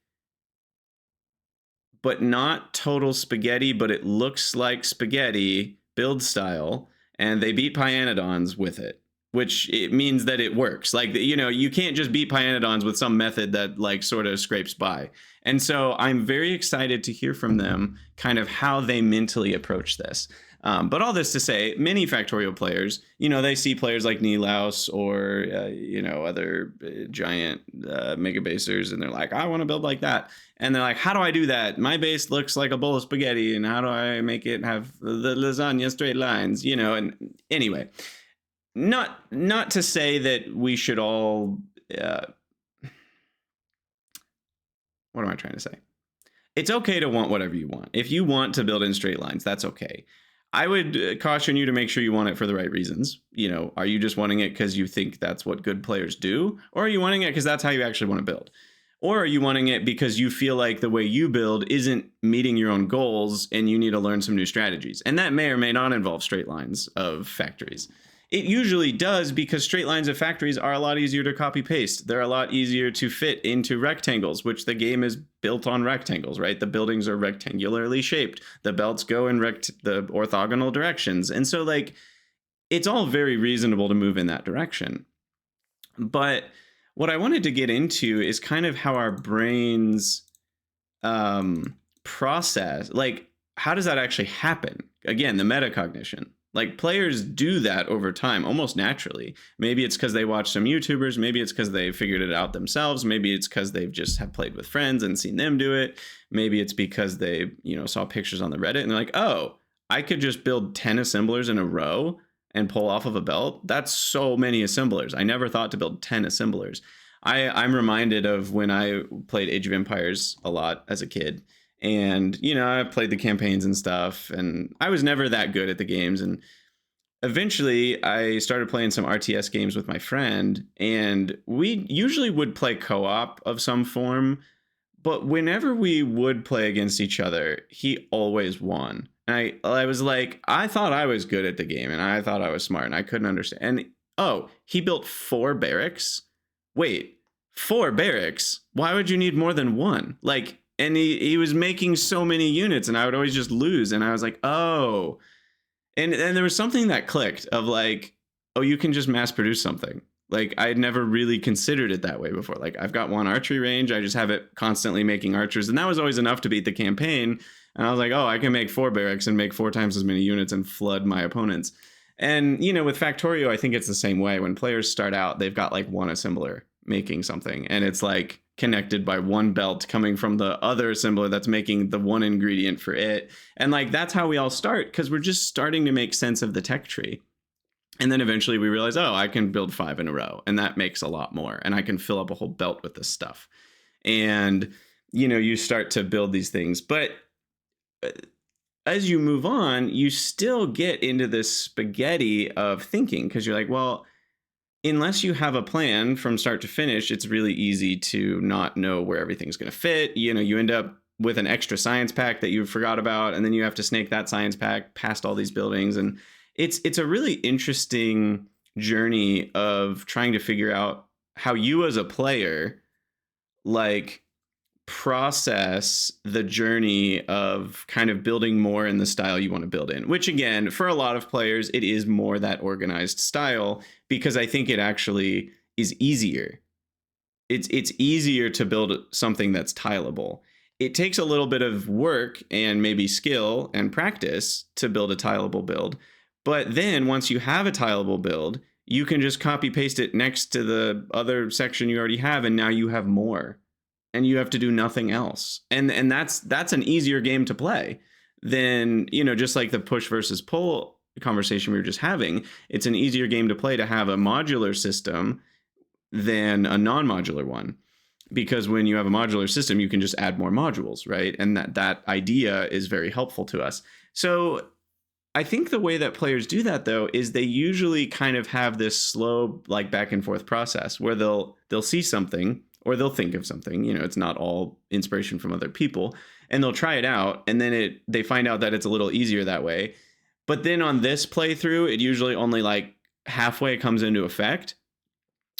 but not total spaghetti, but it looks like spaghetti build style, and they beat Pyanodons with it, which it means that it works. Like, you know, you can't just beat Pyanodons with some method that like sort of scrapes by. And so I'm very excited to hear from them kind of how they mentally approach this. But all this to say, many Factorio players, you know, they see players like Nilaus or, you know, other giant mega basers, and they're like, I want to build like that. And they're like, how do I do that? My base looks like a bowl of spaghetti, and how do I make it have the lasagna straight lines, you know? And anyway, not to say that we should all, what am I trying to say? It's okay to want whatever you want. If you want to build in straight lines, that's okay. I would caution you to make sure you want it for the right reasons. You know, are you just wanting it because you think that's what good players do? Or are you wanting it because that's how you actually want to build? Or are you wanting it because you feel like the way you build isn't meeting your own goals and you need to learn some new strategies? And that may or may not involve straight lines of factories. It usually does, because straight lines of factories are a lot easier to copy paste. They're a lot easier to fit into rectangles, which the game is built on rectangles, right? The buildings are rectangularly shaped. The belts go in the orthogonal directions. And so like, it's all very reasonable to move in that direction. But what I wanted to get into is kind of how our brains process, like, how does that actually happen? Again, the metacognition. Like, players do that over time almost naturally. Maybe it's because they watch some YouTubers. Maybe it's because they figured it out themselves. Maybe it's because they've just have played with friends and seen them do it. Maybe it's because they, saw pictures on the Reddit and they're like, oh, I could just build 10 assemblers in a row and pull off of a belt. That's so many assemblers. I never thought to build 10 assemblers. I'm reminded of when I played Age of Empires a lot as a kid. And, I played the campaigns and stuff, and I was never that good at the games. And eventually I started playing some RTS games with my friend, and we usually would play co-op of some form. But whenever we would play against each other, he always won. And I was like, I thought I was good at the game, and I thought I was smart, and I couldn't understand. And, he built 4 barracks? Wait, 4 barracks? Why would you need more than one? Like, and he was making so many units, and I would always just lose. And I was like, oh. And there was something that clicked of like, oh, you can just mass produce something. Like, I had never really considered it that way before. Like, I've got 1 archery range. I just have it constantly making archers. And that was always enough to beat the campaign. And I was like, oh, I can make 4 barracks and make 4 times as many units and flood my opponents. And, with Factorio, I think it's the same way. When players start out, they've got like 1 assembler making something. And it's like connected by 1 belt coming from the other assembler that's making the 1 ingredient for it. And like, that's how we all start, because we're just starting to make sense of the tech tree. And then eventually we realize, oh, I can build 5 in a row, and that makes a lot more, and I can fill up a whole belt with this stuff. And, you start to build these things. But as you move on, you still get into this spaghetti of thinking, because you're like, well, unless you have a plan from start to finish, it's really easy to not know where everything's going to fit. You end up with an extra science pack that you forgot about, and then you have to snake that science pack past all these buildings. And it's a really interesting journey of trying to figure out how you as a player, like, process the journey of kind of building more in the style you want to build in, which again, for a lot of players, it is more that organized style, because I think it actually is easier. It's easier to build something that's tileable. It takes a little bit of work and maybe skill and practice to build a tileable build. But then once you have a tileable build, you can just copy paste it next to the other section you already have, and now you have more. And you have to do nothing else. And that's an easier game to play than, just like the push versus pull conversation we were just having. It's an easier game to play to have a modular system than a non-modular one. Because when you have a modular system, you can just add more modules, right? And that idea is very helpful to us. So I think the way that players do that, though, is they usually kind of have this slow, like, back and forth process where they'll see something, or they'll think of something. It's not all inspiration from other people, and they'll try it out, and then they find out that it's a little easier that way. But then on this playthrough, it usually only like halfway comes into effect.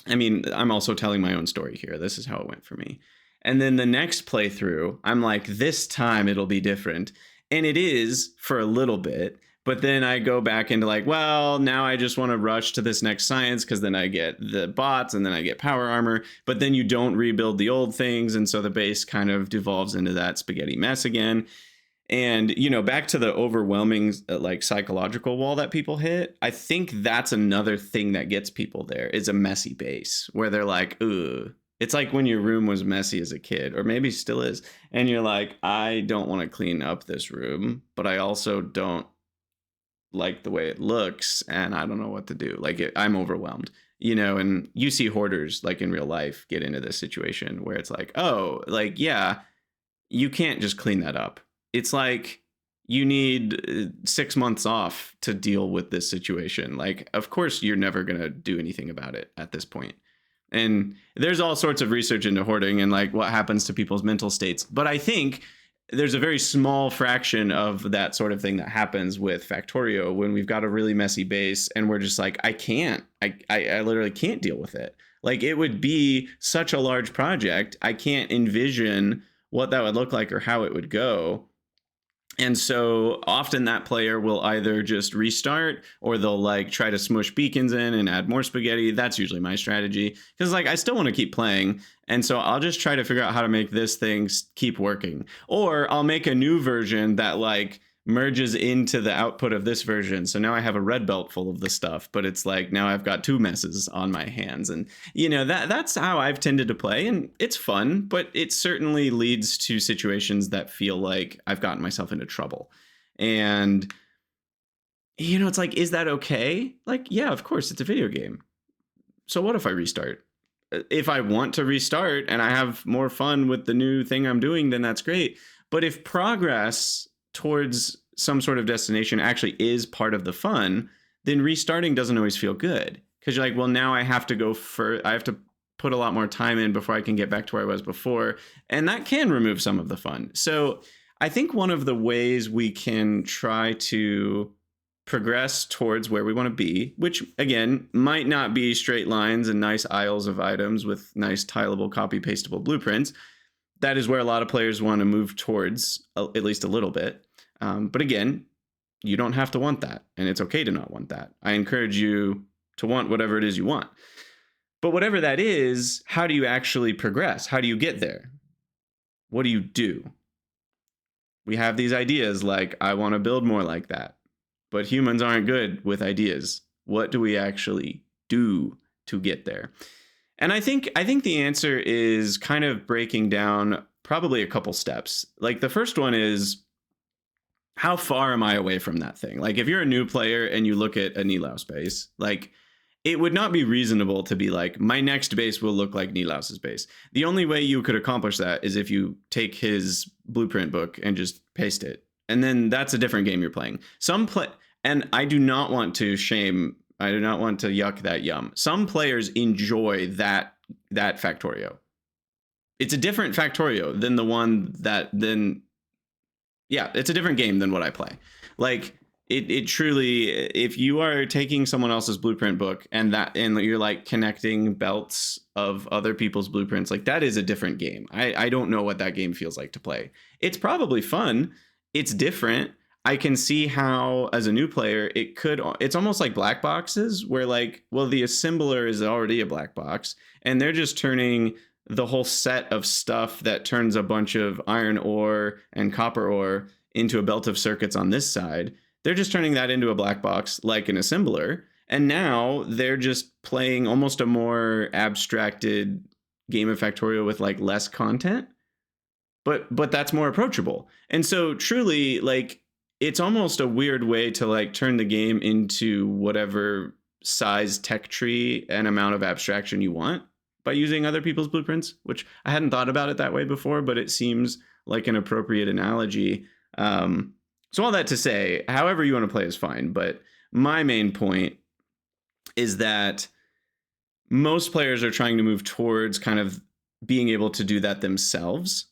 I mean, I'm also telling my own story here. This is how it went for me. And then the next playthrough, I'm like, this time it'll be different. And it is for a little bit. But then I go back into like, well, now I just want to rush to this next science, because then I get the bots and then I get power armor. But then you don't rebuild the old things. And so the base kind of devolves into that spaghetti mess again. And, back to the overwhelming, like, psychological wall that people hit. I think that's another thing that gets people there, is a messy base where they're like, ugh. It's like when your room was messy as a kid, or maybe still is. And you're like, I don't want to clean up this room, but I also don't like the way it looks, and I don't know what to do. Like, I'm overwhelmed, and you see hoarders, like, in real life, get into this situation where it's like, oh, like, yeah, you can't just clean that up. It's like you need 6 months off to deal with this situation. Like, of course, you're never going to do anything about it at this point. And there's all sorts of research into hoarding and like what happens to people's mental states. But I think there's a very small fraction of that sort of thing that happens with Factorio when we've got a really messy base and we're just like, I literally can't deal with it. Like, it would be such a large project. I can't envision what that would look like or how it would go. And so often that player will either just restart or they'll like try to smush beacons in and add more spaghetti. That's usually my strategy, because like I still want to keep playing. And so I'll just try to figure out how to make this thing keep working. Or I'll make a new version that like merges into the output of this version. So now I have a red belt full of the stuff, but it's like now I've got 2 messes on my hands. And you know, that's how I've tended to play, and it's fun, but it certainly leads to situations that feel like I've gotten myself into trouble. And you know, it's like, is that okay? Like, yeah, of course, it's a video game. So what if I restart? If I want to restart and I have more fun with the new thing I'm doing, then that's great. But if progress towards some sort of destination actually is part of the fun, then restarting doesn't always feel good, because you're like, well, now I have to go I have to put a lot more time in before I can get back to where I was before, and that can remove some of the fun. So I think one of the ways we can try to progress towards where we want to be, which again might not be straight lines and nice aisles of items with nice tileable, copy pastable blueprints. That is where a lot of players want to move towards, at least a little bit. But again, you don't have to want that, and it's okay to not want that. I encourage you to want whatever it is you want. But whatever that is, how do you actually progress? How do you get there? What do you do? We have these ideas like, I want to build more like that. But humans aren't good with ideas. What do we actually do to get there? And I think the answer is kind of breaking down probably a couple steps. Like, the first one is, how far am I away from that thing? Like, if you're a new player and you look at a Nilaus base, like, it would not be reasonable to be like, my next base will look like Nilaus's base. The only way you could accomplish that is if you take his blueprint book and just paste it. And then that's a different game you're playing. And I do not want to yuck that yum. Some players enjoy that Factorio. It's a different Factorio than the one it's a different game than what I play. Like, it truly, if you are taking someone else's blueprint book and you're like connecting belts of other people's blueprints, like, that is a different game. I don't know what that game feels like to play. It's probably fun. It's different. I can see how, as a new player, it's almost like black boxes where, like, well, the assembler is already a black box and they're just turning the whole set of stuff that turns a bunch of iron ore and copper ore into a belt of circuits on this side. They're just turning that into a black box like an assembler. And now they're just playing almost a more abstracted game of Factorio with like less content, but that's more approachable. And so truly, like, it's almost a weird way to like turn the game into whatever size tech tree and amount of abstraction you want by using other people's blueprints, which I hadn't thought about it that way before, but it seems like an appropriate analogy. So all that to say, however you want to play is fine. But my main point is that most players are trying to move towards kind of being able to do that themselves.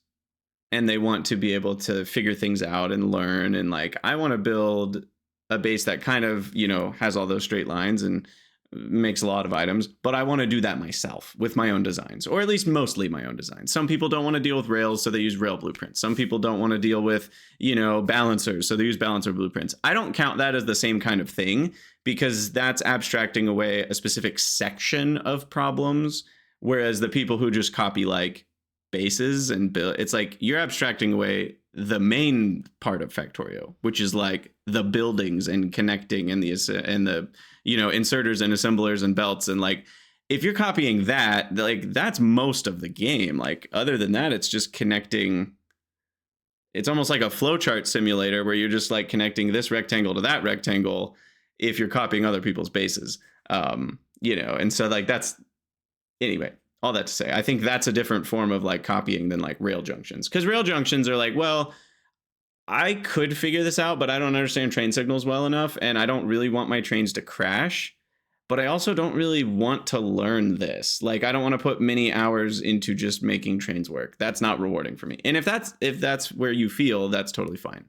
And they want to be able to figure things out and learn. And like, I want to build a base that kind of, you know, has all those straight lines and makes a lot of items, but I want to do that myself with my own designs, or at least mostly my own designs. Some people don't want to deal with rails, so they use rail blueprints. Some people don't want to deal with, you know, balancers, so they use balancer blueprints. I don't count that as the same kind of thing, because that's abstracting away a specific section of problems. Whereas the people who just copy like bases and build, it's like you're abstracting away the main part of Factorio, which is like the buildings and connecting and the you know, inserters and assemblers and belts. And like, if you're copying that, like, that's most of the game. Like, other than that, it's just connecting. It's almost like a flowchart simulator where you're just like connecting this rectangle to that rectangle if you're copying other people's bases. You know, and so like that's, anyway, all that to say, I think that's a different form of like copying than like rail junctions, because rail junctions are like, well, I could figure this out, but I don't understand train signals well enough, and I don't really want my trains to crash. but I also don't really want to learn this. Like, I don't want to put many hours into just making trains work. That's not rewarding for me. And if that's where you feel, that's totally fine.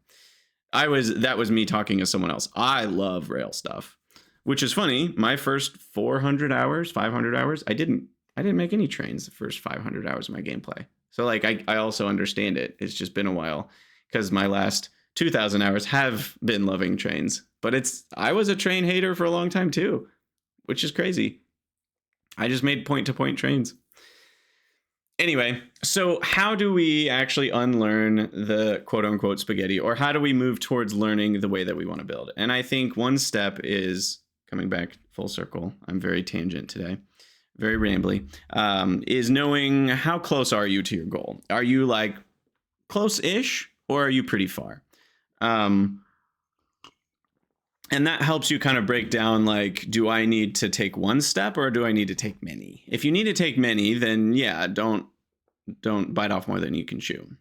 That was me talking to someone else. I love rail stuff, which is funny. My first 400 hours, 500 hours, I didn't make any trains the first 500 hours of my gameplay. So like, I also understand it. It's just been a while because my last 2,000 hours have been loving trains, but I was a train hater for a long time too, which is crazy. I just made point-to-point trains. Anyway, so how do we actually unlearn the quote-unquote spaghetti, or how do we move towards learning the way that we want to build? And I think one step is, coming back full circle, I'm very tangent today, very rambly, is knowing how close are you to your goal? Are you like close-ish, or are you pretty far? And that helps you kind of break down, like, do I need to take one step or do I need to take many? If you need to take many, then yeah, don't bite off more than you can chew.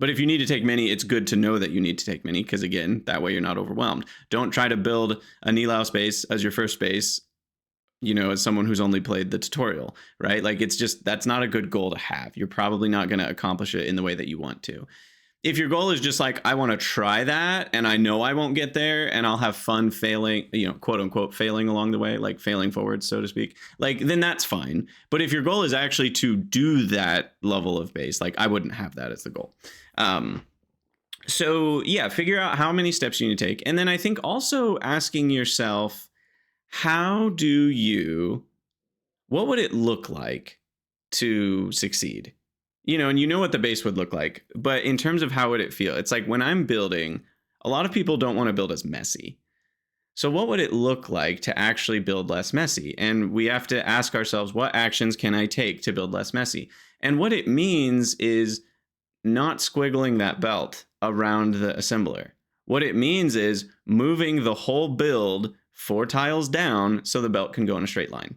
But if you need to take many, it's good to know that you need to take many, because again, that way you're not overwhelmed. Don't try to build a Nilau base as your first base, as someone who's only played the tutorial, right? Like, that's not a good goal to have. You're probably not going to accomplish it in the way that you want to. If your goal is just like, I want to try that and I know I won't get there and I'll have fun failing, quote unquote, failing along the way, like failing forward, so to speak, like, then that's fine. But if your goal is actually to do that level of base, like, I wouldn't have that as the goal. So yeah, figure out how many steps you need to take. And then I think also asking yourself, what would it look like to succeed? And what the base would look like, but in terms of how would it feel? It's like, when I'm building, a lot of people don't want to build as messy. So what would it look like to actually build less messy? And we have to ask ourselves, what actions can I take to build less messy? And what it means is not squiggling that belt around the assembler. What it means is moving the whole build 4 tiles down so the belt can go in a straight line.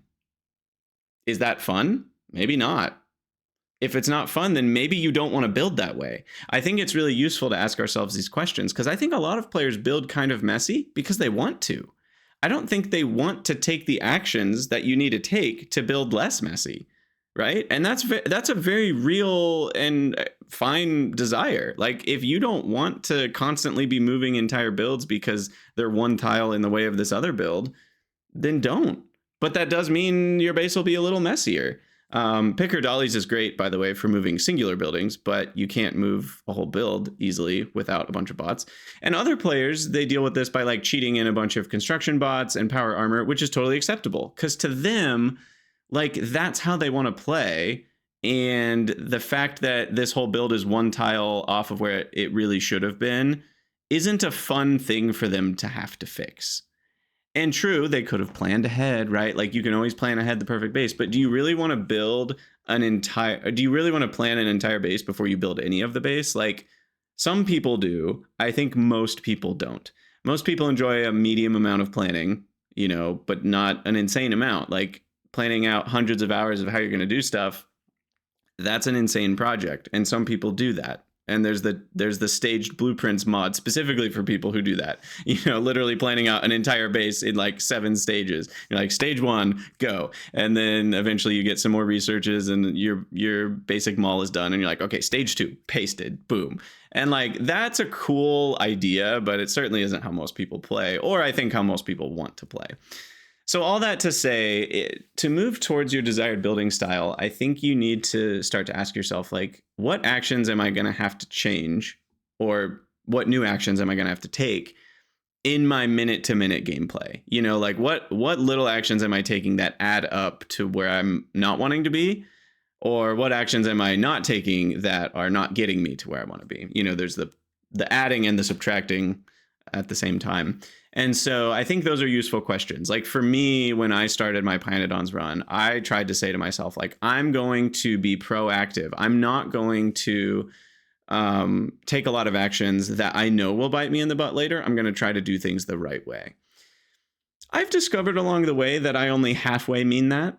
Is that fun? Maybe not. If it's not fun, then maybe you don't want to build that way. I think it's really useful to ask ourselves these questions, because I think a lot of players build kind of messy because they want to. I don't think they want to take the actions that you need to take to build less messy, right? And that's a very real and fine desire. Like, if you don't want to constantly be moving entire builds because they're one tile in the way of this other build, then don't. But that does mean your base will be a little messier. Picker Dollies is great, by the way, for moving singular buildings, but you can't move a whole build easily without a bunch of bots. And other players, they deal with this by like cheating in a bunch of construction bots and power armor, which is totally acceptable, because to them, like, that's how they want to play. And the fact that this whole build is one tile off of where it really should have been isn't a fun thing for them to have to fix. And true, they could have planned ahead, right? Like, you can always plan ahead the perfect base, but do you really want to plan an entire base before you build any of the base? Like, some people do. I think most people don't. Most people enjoy a medium amount of planning, but not an insane amount. Like, planning out hundreds of hours of how you're going to do stuff, that's an insane project. And some people do that. And there's the staged blueprints mod specifically for people who do that, literally planning out an entire base in like 7 stages. You're like, stage 1, go. And then eventually you get some more researches and your basic mall is done. And you're like, okay, stage 2, pasted, boom. And like, that's a cool idea, but it certainly isn't how most people play, or I think how most people want to play. So all that to say, to move towards your desired building style, I think you need to start to ask yourself, like, what actions am I going to have to change, or what new actions am I going to have to take in my minute-to-minute gameplay? Like, what little actions am I taking that add up to where I'm not wanting to be, or what actions am I not taking that are not getting me to where I want to be? There's the adding and the subtracting at the same time. And so I think those are useful questions. Like, for me, when I started my Pionodons run, I tried to say to myself, like, I'm going to be proactive. I'm not going to take a lot of actions that I know will bite me in the butt later. I'm going to try to do things the right way. I've discovered along the way that I only halfway mean that.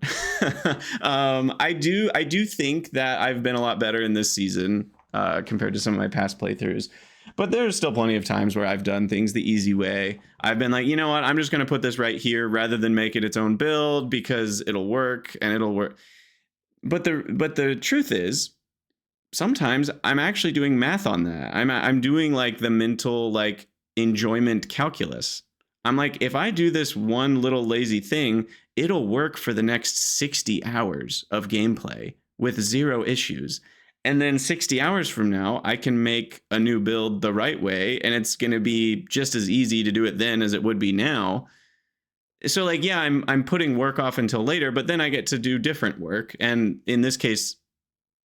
I do think that I've been a lot better in this season compared to some of my past playthroughs. But there's still plenty of times where I've done things the easy way. I've been like, you know what, I'm just going to put this right here rather than make it its own build because it'll work and it'll work. But the truth is, sometimes I'm actually doing math on that. I'm doing like the mental like enjoyment calculus. I'm like, if I do this one little lazy thing, it'll work for the next 60 hours of gameplay with zero issues. And then 60 hours from now, I can make a new build the right way, and it's going to be just as easy to do it then as it would be now. So like, yeah, I'm putting work off until later, but then I get to do different work. And in this case,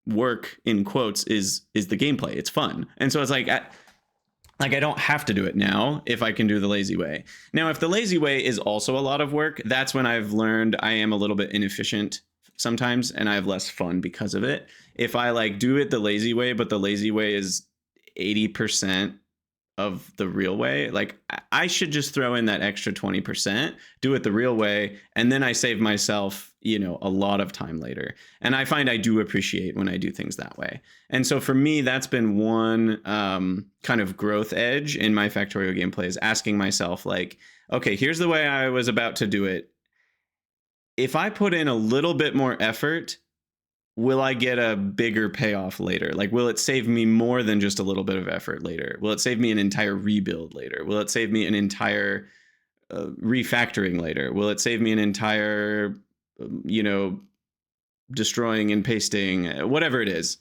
work in quotes is the gameplay. It's fun. And so it's like, I don't have to do it now if I can do the lazy way. Now, if the lazy way is also a lot of work, that's when I've learned I am a little bit inefficient sometimes and I have less fun because of it. If I like do it the lazy way, but the lazy way is 80% of the real way, like I should just throw in that extra 20%, do it the real way, and then I save myself, a lot of time later. And I find I do appreciate when I do things that way. And so for me, that's been one kind of growth edge in my Factorio gameplay, is asking myself like, okay, here's the way I was about to do it. If I put in a little bit more effort, will I get a bigger payoff later? Like, will it save me more than just a little bit of effort later? Will it save me an entire rebuild later? Will it save me an entire refactoring later? Will it save me an entire, destroying and pasting, whatever it is?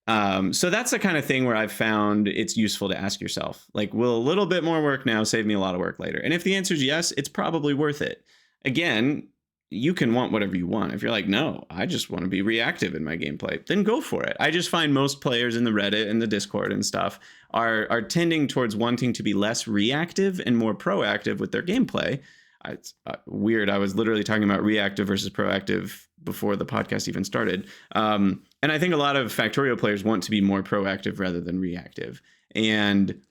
So that's the kind of thing where I've found it's useful to ask yourself, like, will a little bit more work now save me a lot of work later? And if the answer is yes, it's probably worth it. Again, you can want whatever you want. If you're like, no, I just want to be reactive in my gameplay, then go for it. I just find most players in the Reddit and the Discord and stuff are tending towards wanting to be less reactive and more proactive with their gameplay. It's weird. I was literally talking about reactive versus proactive before the podcast even started. And I think a lot of Factorio players want to be more proactive rather than reactive. And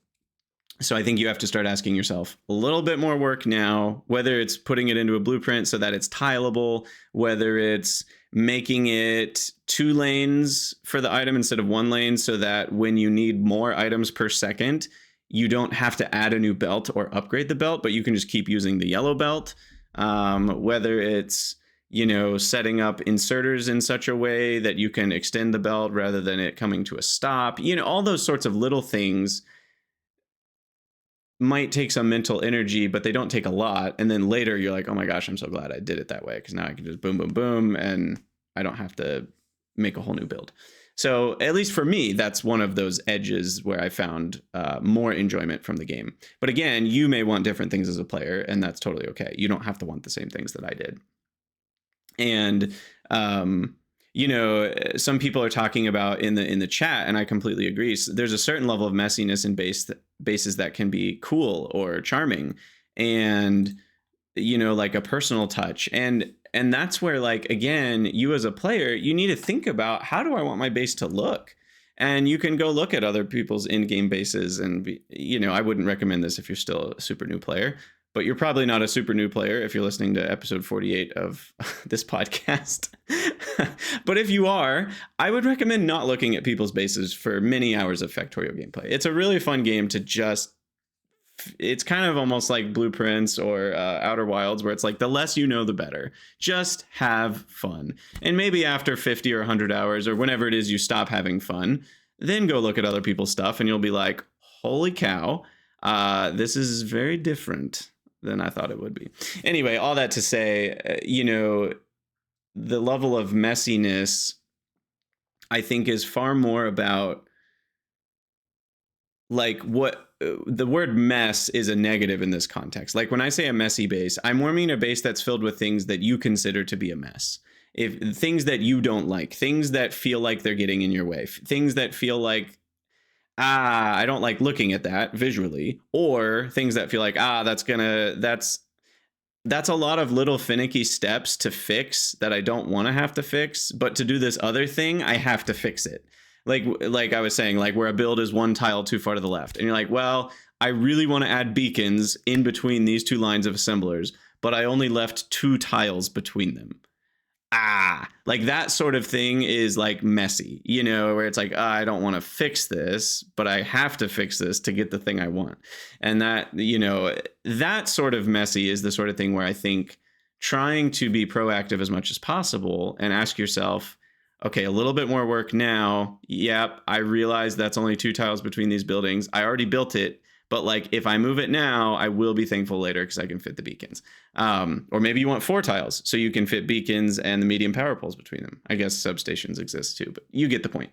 so I think you have to start asking yourself a little bit more work now, whether it's putting it into a blueprint so that it's tileable, whether it's making it 2 lanes for the item instead of 1 lane so that when you need more items per second, you don't have to add a new belt or upgrade the belt, but you can just keep using the yellow belt. Whether it's, setting up inserters in such a way that you can extend the belt rather than it coming to a stop, all those sorts of little things might take some mental energy, but they don't take a lot. And then later you're like, oh my gosh, I'm so glad I did it that way, because now I can just boom, boom, boom, and I don't have to make a whole new build. So at least for me, that's one of those edges where I found more enjoyment from the game. But again, you may want different things as a player, and that's totally okay. You don't have to want the same things that I did. And some people are talking about in the chat, and I completely agree. So there's a certain level of messiness in bases that can be cool or charming, and like a personal touch. And that's where, like, again, you as a player, you need to think about, how do I want my base to look? And you can go look at other people's in-game bases, and I wouldn't recommend this if you're still a super new player. But you're probably not a super new player if you're listening to episode 48 of this podcast. But if you are, I would recommend not looking at people's bases for many hours of Factorio gameplay. It's a really fun game to it's kind of almost like Blueprints or Outer Wilds, where it's like, the less you know, the better. Just have fun. And maybe after 50 or 100 hours, or whenever it is you stop having fun, then go look at other people's stuff, and you'll be like, holy cow, this is very different than I thought it would be. Anyway, all that to say, the level of messiness, I think, is far more about, like, what the word mess is a negative in this context. Like, when I say a messy base, I'm more mean a base that's filled with things that you consider to be a mess. If things that you don't like, things that feel like they're getting in your way, things that feel like, I don't like looking at that visually, or things that feel like, that's a lot of little finicky steps to fix that I don't want to have to fix, but to do this other thing, I have to fix it. Like I was saying, like, where a build is 1 tile too far to the left, and you're like, well, I really want to add beacons in between these 2 lines of assemblers, but I only left 2 tiles between them. like that sort of thing is like messy, you know, where it's like, I don't want to fix this, but I have to fix this to get the thing I want. And that, you know, that sort of messy is the sort of thing where I think trying to be proactive as much as possible and ask yourself, okay, a little bit more work now. Yep, I realize that's only 2 tiles between these buildings. I already built it. But like, if I move it now, I will be thankful later because I can fit the beacons. Or maybe you want 4 tiles so you can fit beacons and the medium power poles between them. I guess substations exist too, but you get the point.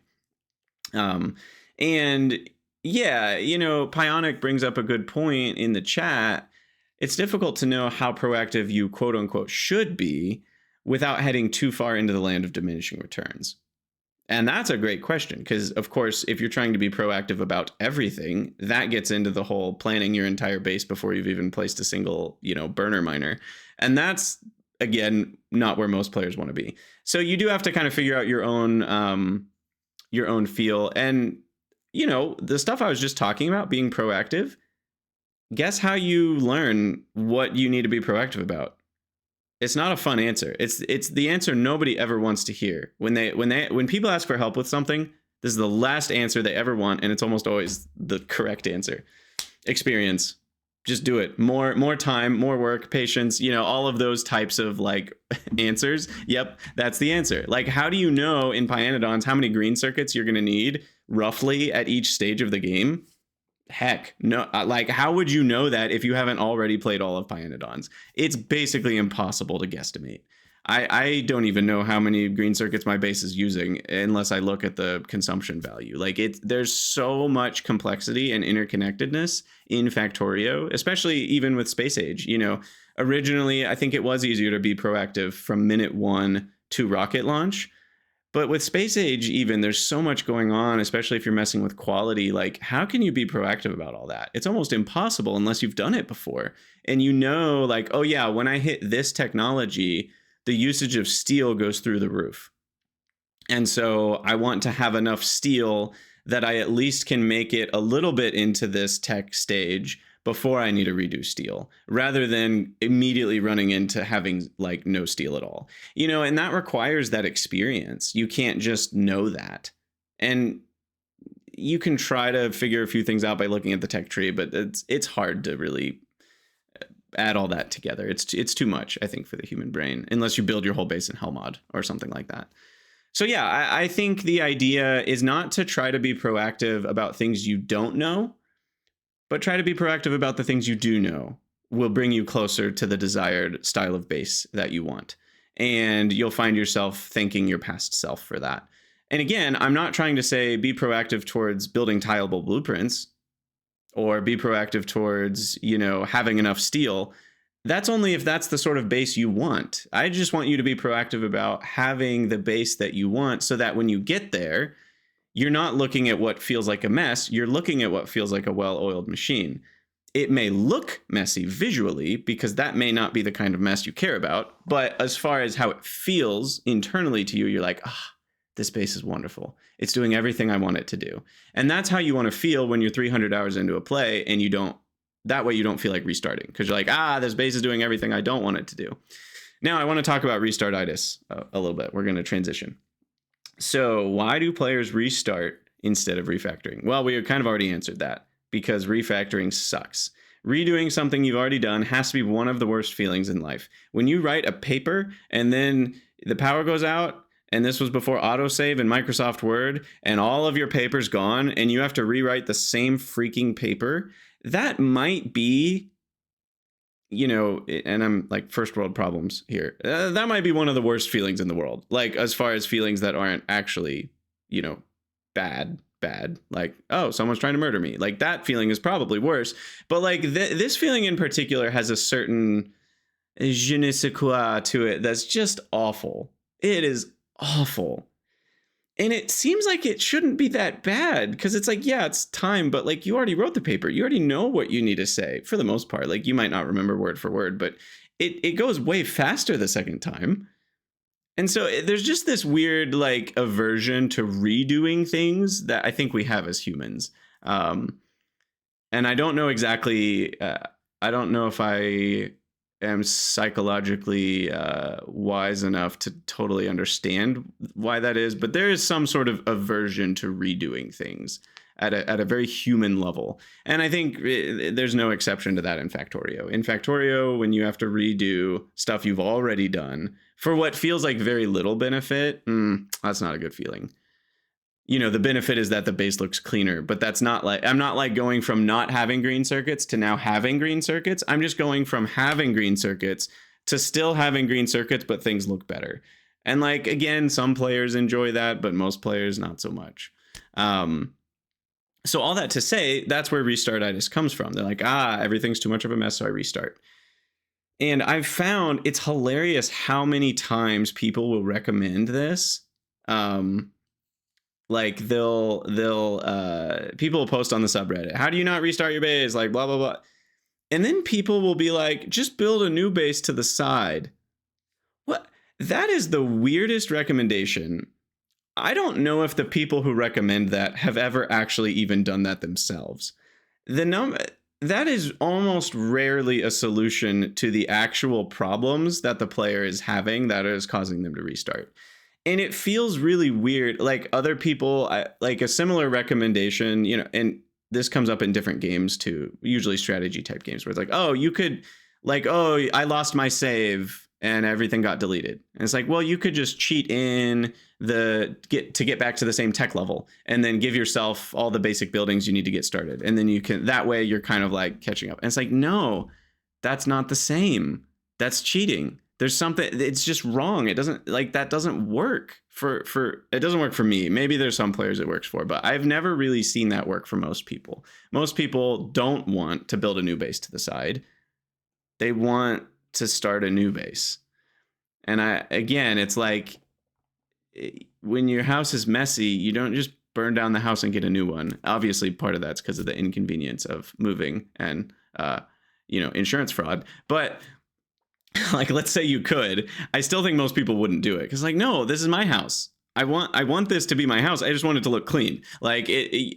And yeah, you know, Pionic brings up a good point in the chat. It's difficult to know how proactive you quote unquote should be without heading too far into the land of diminishing returns. And that's a great question because, of course, if you're trying to be proactive about everything, that gets into the whole planning your entire base before you've even placed a single, you know, burner miner. And that's, again, not where most players want to be. So you do have to kind of figure out your own feel. And, you know, the stuff I was just talking about, being proactive, guess how you learn what you need to be proactive about? It's not a fun answer. It's the answer nobody ever wants to hear. When people ask for help with something, this is the last answer they ever want, and it's almost always the correct answer. Experience. Just do it. More time, more work, patience, you know, all of those types of like answers. Yep, that's the answer. Like, how do you know in Pyanodons how many green circuits you're going to need roughly at each stage of the game? Heck, no. Like, how would you know that if you haven't already played all of Pyanodons? It's basically impossible to guesstimate. I don't even know how many green circuits my base is using unless I look at the consumption value. Like, there's so much complexity and interconnectedness in Factorio, especially even with Space Age. You know, originally, I think it was easier to be proactive from minute 1 to rocket launch. But with Space Age, even, there's so much going on, especially if you're messing with quality. Like, how can you be proactive about all that? It's almost impossible unless you've done it before. And you know, like, oh yeah, when I hit this technology, the usage of steel goes through the roof. And so I want to have enough steel that I at least can make it a little bit into this tech stage before I need to redo steel, rather than immediately running into having like no steel at all. You know, and that requires that experience. You can't just know that. And you can try to figure a few things out by looking at the tech tree, but it's hard to really add all that together. It's too much, I think, for the human brain, unless you build your whole base in Hellmod or something like that. So yeah, I think the idea is not to try to be proactive about things you don't know, but try to be proactive about the things you do know will bring you closer to the desired style of base that you want. And you'll find yourself thanking your past self for that. And again, I'm not trying to say be proactive towards building tileable blueprints or be proactive towards, you know, having enough steel. That's only if that's the sort of base you want. I just want you to be proactive about having the base that you want so that when you get there, you're not looking at what feels like a mess. You're looking at what feels like a well-oiled machine. It may look messy visually because that may not be the kind of mess you care about. But as far as how it feels internally to you, you're like, this base is wonderful. It's doing everything I want it to do. And that's how you want to feel when you're 300 hours into a play and you don't, that way you don't feel like restarting because you're like, this base is doing everything I don't want it to do. Now I want to talk about restartitis a little bit. We're going to transition. So why do players restart instead of refactoring? Well, we kind of already answered that because refactoring sucks. Redoing something you've already done has to be one of the worst feelings in life. When you write a paper and then the power goes out, and this was before autosave and Microsoft Word, and all of your paper's gone, and you have to rewrite the same freaking paper, that might be, you know, and I'm like first world problems here. That might be one of the worst feelings in the world. Like as far as feelings that aren't actually, you know, bad. Like, oh, someone's trying to murder me. Like that feeling is probably worse. But like this feeling in particular has a certain je ne sais quoi to it that's just awful. It is awful. And it seems like it shouldn't be that bad because it's like, yeah, it's time, but like you already wrote the paper. You already know what you need to say for the most part. Like you might not remember word for word, but it goes way faster the second time. And so there's just this weird like aversion to redoing things that I think we have as humans. And I don't know exactly, I don't know if I am psychologically wise enough to totally understand why that is, but there is some sort of aversion to redoing things at a very human level. And I think there's no exception to that in Factorio. In Factorio, when you have to redo stuff you've already done for what feels like very little benefit, that's not a good feeling. You know, the benefit is that the base looks cleaner, but that's not like, I'm not like going from not having green circuits to now having green circuits. I'm just going from having green circuits to still having green circuits, but things look better. And like, again, some players enjoy that, but most players not so much. So all that to say, that's where restartitis comes from. They're like, everything's too much of a mess, so I restart. And I've found it's hilarious how many times people will recommend this. Like they'll people will post on the subreddit, how do you not restart your base, like blah blah blah, and then people will be like, just build a new base to the side. What? That is the weirdest recommendation. I don't know if the people who recommend that have ever actually even done that themselves. That is almost rarely a solution to the actual problems that the player is having that is causing them to restart. And it feels really weird. Like other people, like a similar recommendation, you know, and this comes up in different games too, usually strategy type games, where it's like, oh, you could like, oh, I lost my save and everything got deleted. And it's like, well, you could just cheat in to get back to the same tech level and then give yourself all the basic buildings you need to get started. And then you can, that way you're kind of like catching up. And it's like, no, that's not the same. That's cheating. There's something, it's just wrong. It doesn't, like, that doesn't work it doesn't work for me. Maybe there's some players it works for, but I've never really seen that work for most people. Most people don't want to build a new base to the side. They want to start a new base. And again, it's like, when your house is messy, you don't just burn down the house and get a new one. Obviously, part of that's because of the inconvenience of moving and, insurance fraud. But like, let's say you could, I still think most people wouldn't do it. Because like, no, this is my house. I want this to be my house. I just want it to look clean. Like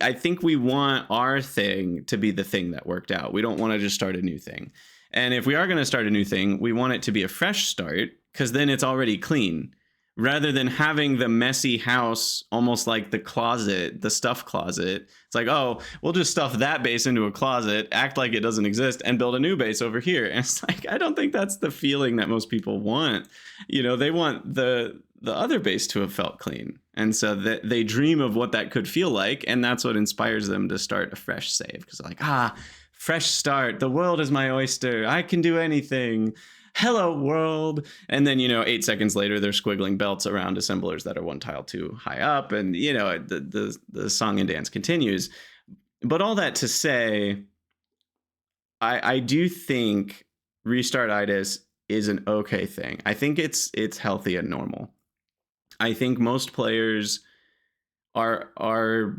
I think we want our thing to be the thing that worked out. We don't want to just start a new thing. And if we are going to start a new thing, we want it to be a fresh start, because then it's already clean, rather than having the messy house, almost like the closet, the stuff closet. It's like, oh, we'll just stuff that base into a closet, act like it doesn't exist, and build a new base over here. And it's like, I don't think that's the feeling that most people want. You know, they want the other base to have felt clean. And so they dream of what that could feel like. And that's what inspires them to start a fresh save. Because they're like, fresh start. The world is my oyster. I can do anything. Hello world. And then, 8 seconds later, they're squiggling belts around assemblers that are one tile too high up. And, the song and dance continues. But all that to say, I do think restartitis is an okay thing. I think it's healthy and normal. I think most players are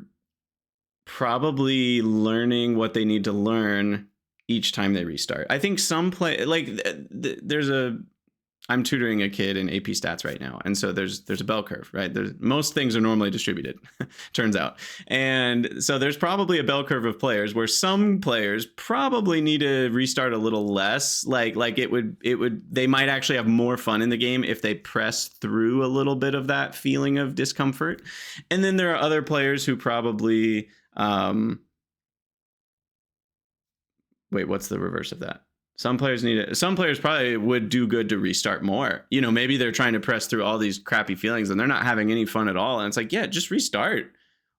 probably learning what they need to learn each time they restart. I think some I'm tutoring a kid in AP stats right now. And so there's a bell curve, right? Most things are normally distributed, turns out. And so there's probably a bell curve of players where some players probably need to restart a little less. Like they might actually have more fun in the game if they press through a little bit of that feeling of discomfort. And then there are other players who probably, wait, what's the reverse of that? Some players probably would do good to restart more. Maybe they're trying to press through all these crappy feelings and they're not having any fun at all. And it's like, yeah, just restart.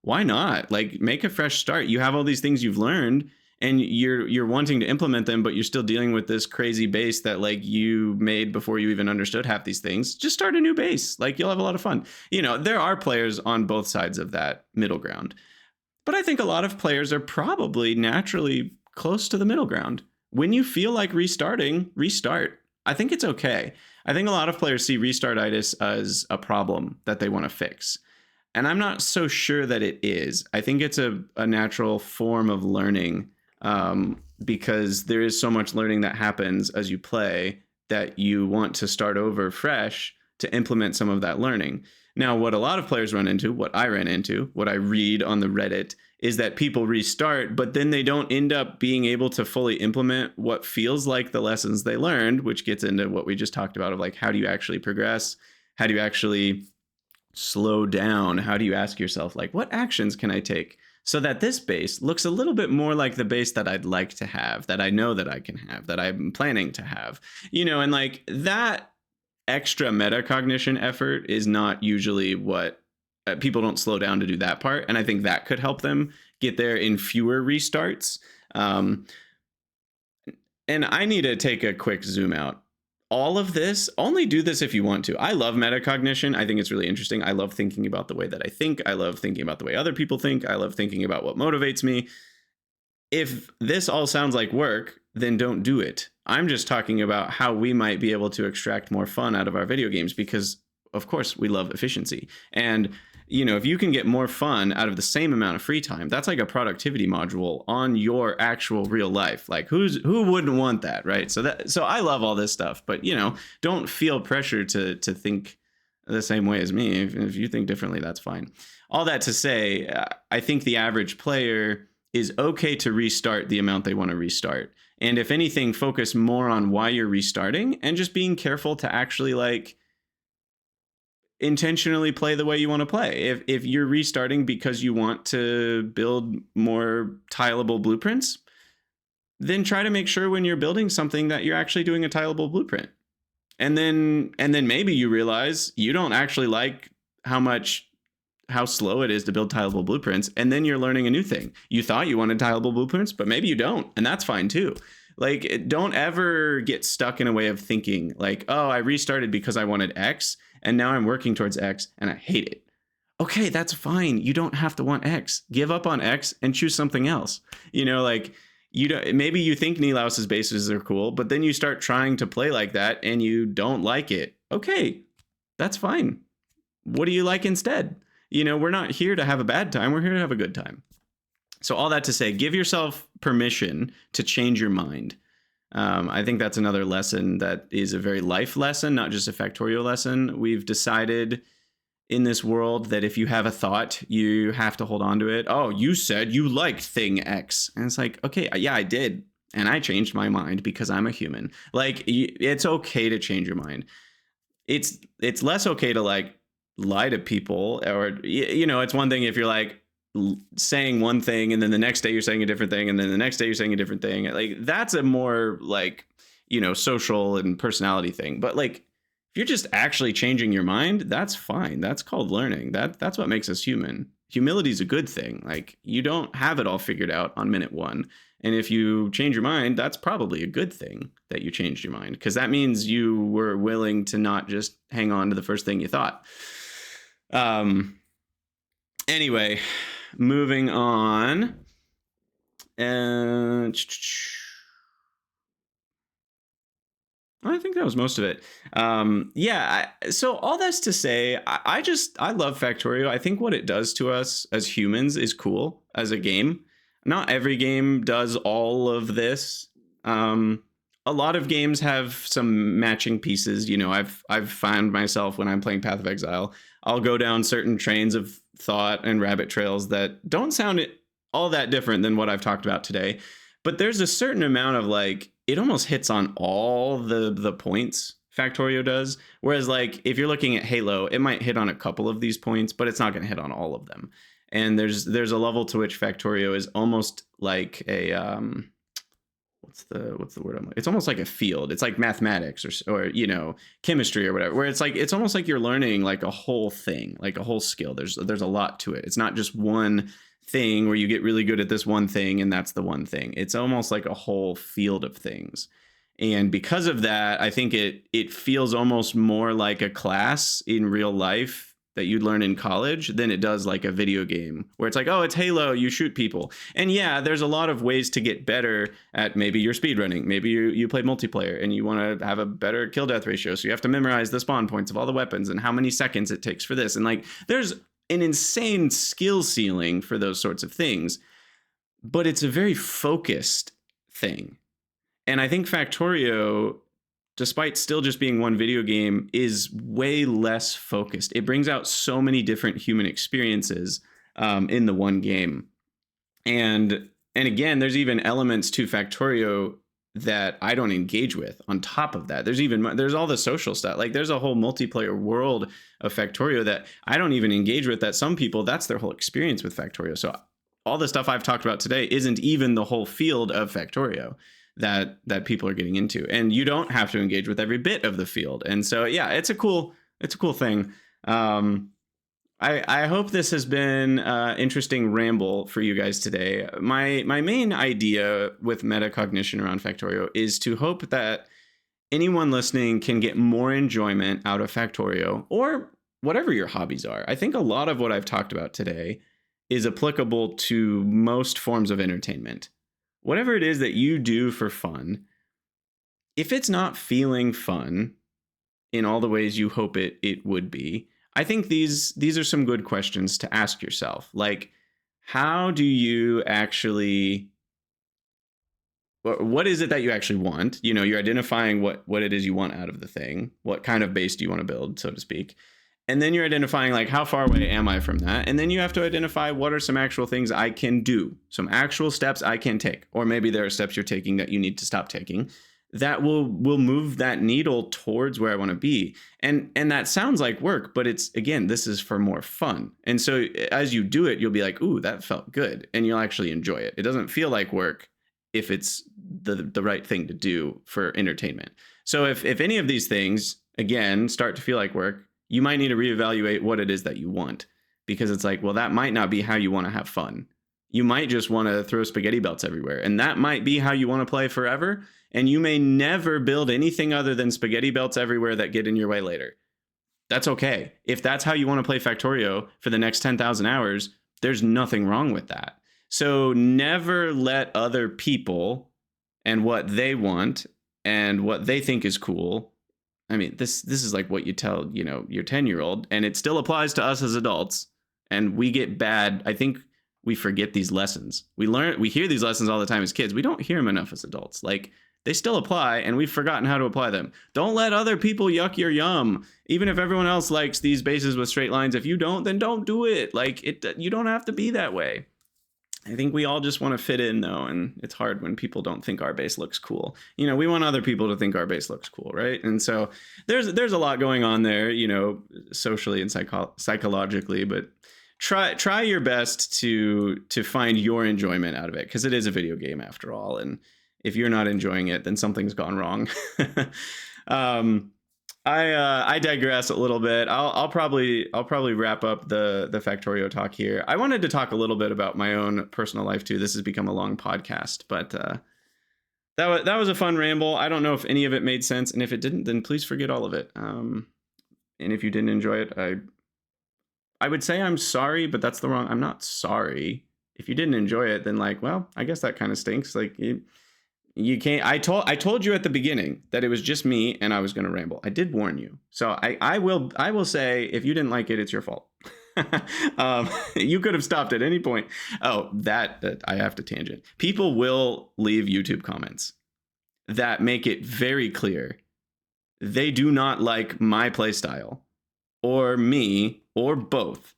Why not? Like, make a fresh start. You have all these things you've learned and you're wanting to implement them, but you're still dealing with this crazy base that like you made before you even understood half these things. Just start a new base. Like, you'll have a lot of fun. There are players on both sides of that middle ground, but I think a lot of players are probably naturally close to the middle ground. When you feel like restarting, restart. I think it's okay. I think a lot of players see restartitis as a problem that they want to fix. And I'm not so sure that it is. I think it's a natural form of learning, because there is so much learning that happens as you play that you want to start over fresh to implement some of that learning. Now, what a lot of players run into, what I ran into, what I read on the Reddit, is that people restart, but then they don't end up being able to fully implement what feels like the lessons they learned, which gets into what we just talked about of like, how do you actually progress? How do you actually slow down? How do you ask yourself, like, what actions can I take so that this base looks a little bit more like the base that I'd like to have, that I know that I can have, that I'm planning to have, and like that extra metacognition effort is not usually what people don't slow down to do that part. And I think that could help them get there in fewer restarts. And I need to take a quick zoom out. All of this, only do this if you want to. I love metacognition. I think it's really interesting. I love thinking about the way that I think. I love thinking about the way other people think. I love thinking about what motivates me. If this all sounds like work, then don't do it. I'm just talking about how we might be able to extract more fun out of our video games because, of course, we love efficiency. And if you can get more fun out of the same amount of free time, that's like a productivity module on your actual real life. Like who wouldn't want that, right? So I love all this stuff, but don't feel pressure to think the same way as me. If you think differently, that's fine. All that to say, I think the average player is okay to restart the amount they want to restart. And if anything, focus more on why you're restarting and just being careful to actually like intentionally play the way you want to play. If you're restarting because you want to build more tileable blueprints, then try to make sure when you're building something that you're actually doing a tileable blueprint. And then maybe you realize you don't actually like how slow it is to build tileable blueprints. And then you're learning a new thing. You thought you wanted tileable blueprints, but maybe you don't. And that's fine too. Like, don't ever get stuck in a way of thinking like, oh, I restarted because I wanted X and now I'm working towards X and I hate it. Okay, that's fine. You don't have to want X. Give up on X and choose something else. Like maybe you think Nilaus's bases are cool, but then you start trying to play like that and you don't like it. Okay, that's fine. What do you like instead? We're not here to have a bad time. We're here to have a good time. So all that to say, give yourself permission to change your mind. I think that's another lesson that is a very life lesson, not just a Factorio lesson. We've decided in this world that if you have a thought, you have to hold on to it. Oh, you said you liked thing X. And it's like, okay, yeah, I did. And I changed my mind because I'm a human. Like, it's okay to change your mind. It's less okay to like lie to people, or it's one thing if you're like saying one thing and then the next day you're saying a different thing and then the next day you're saying a different thing. Like, that's a more like social and personality thing. But like, if you're just actually changing your mind, that's fine. That's called learning. That's what makes us human. Humility is a good thing. Like, you don't have it all figured out on minute one. And if you change your mind, that's probably a good thing that you changed your mind, because that means you were willing to not just hang on to the first thing you thought. Anyway, moving on. I think that was most of it. So all that's to say, I love Factorio. I think what it does to us as humans is cool as a game. Not every game does all of this. A lot of games have some matching pieces. I've found myself when I'm playing Path of Exile, I'll go down certain trains of thought and rabbit trails that don't sound all that different than what I've talked about today. But there's a certain amount of like, it almost hits on all the points Factorio does. Whereas like, if you're looking at Halo, it might hit on a couple of these points, but it's not going to hit on all of them. And there's a level to which Factorio is almost like a what's the word? It's almost like a field. It's like mathematics or chemistry or whatever, where it's almost like you're learning like a whole thing, like a whole skill. There's a lot to it. It's not just one thing where you get really good at this one thing and that's the one thing. It's almost like a whole field of things. And because of that, I think it feels almost more like a class in real life that you'd learn in college than it does like a video game where it's like, oh, it's Halo, you shoot people. And yeah, there's a lot of ways to get better at maybe your speedrunning. Maybe you play multiplayer and you want to have a better kill death ratio. So you have to memorize the spawn points of all the weapons and how many seconds it takes for this. And like, there's an insane skill ceiling for those sorts of things, but it's a very focused thing. And I think Factorio, despite still just being one video game, is way less focused. It brings out so many different human experiences in the one game. And again, there's even elements to Factorio that I don't engage with on top of that. There's all the social stuff. Like there's a whole multiplayer world of Factorio that I don't even engage with, that some people, that's their whole experience with Factorio. So all the stuff I've talked about today isn't even the whole field of Factorio that people are getting into. And you don't have to engage with every bit of the field. And so, yeah, it's a cool thing. I hope this has been an interesting ramble for you guys today. My main idea with metacognition around Factorio is to hope that anyone listening can get more enjoyment out of Factorio, or whatever your hobbies are. I think a lot of what I've talked about today is applicable to most forms of entertainment. Whatever it is that you do for fun, if it's not feeling fun in all the ways you hope it would be, I think these are some good questions to ask yourself. Like, how do you actually, what is it that you actually want? You know, you're identifying what it is you want out of the thing. What kind of base do you want to build, so to speak? And then you're identifying, like, how far away am I from that? And then you have to identify what are some actual things I can do, some actual steps I can take. Or maybe there are steps you're taking that you need to stop taking that will move that needle towards where I want to be. And that sounds like work, but it's, again, this is for more fun. And so as you do it, you'll be like, ooh, that felt good. And you'll actually enjoy it. It doesn't feel like work if it's the right thing to do for entertainment. So if any of these things, again, start to feel like work, you might need to reevaluate what it is that you want, because it's like, well, that might not be how you want to have fun. You might just want to throw spaghetti belts everywhere, and that might be how you want to play forever. And you may never build anything other than spaghetti belts everywhere that get in your way later. That's okay. If that's how you want to play Factorio for the next 10,000 hours, there's nothing wrong with that. So never let other people and what they want and what they think is cool. I mean, this is like what you tell, your 10-year-old, and it still applies to us as adults. And we get bad. I think we forget these lessons. We hear these lessons all the time as kids. We don't hear them enough as adults. Like, they still apply, and we've forgotten how to apply them. Don't let other people yuck your yum. Even if everyone else likes these bases with straight lines, if you don't, then don't do it. Like, you don't have to be that way. I think we all just want to fit in, though, and it's hard when people don't think our base looks cool. We want other people to think our base looks cool, right? And so there's a lot going on there, socially and psychologically, but try your best to find your enjoyment out of it, because it is a video game after all, and if you're not enjoying it, then something's gone wrong. I digress a little bit. I'll probably wrap up the Factorio talk here. I wanted to talk a little bit about my own personal life too. This has become a long podcast, but that was a fun ramble. I don't know if any of it made sense, and if it didn't, then please forget all of it. And if you didn't enjoy it, I would say I'm sorry, but that's I'm not sorry. If you didn't enjoy it, then well, I guess that kind of stinks. Like, you can't. I told you at the beginning that it was just me and I was going to ramble. I did warn you. So I will say, if you didn't like it, it's your fault. You could have stopped at any point. Oh, that I have to tangent. People will leave YouTube comments that make it very clear they do not like my playstyle or me or both.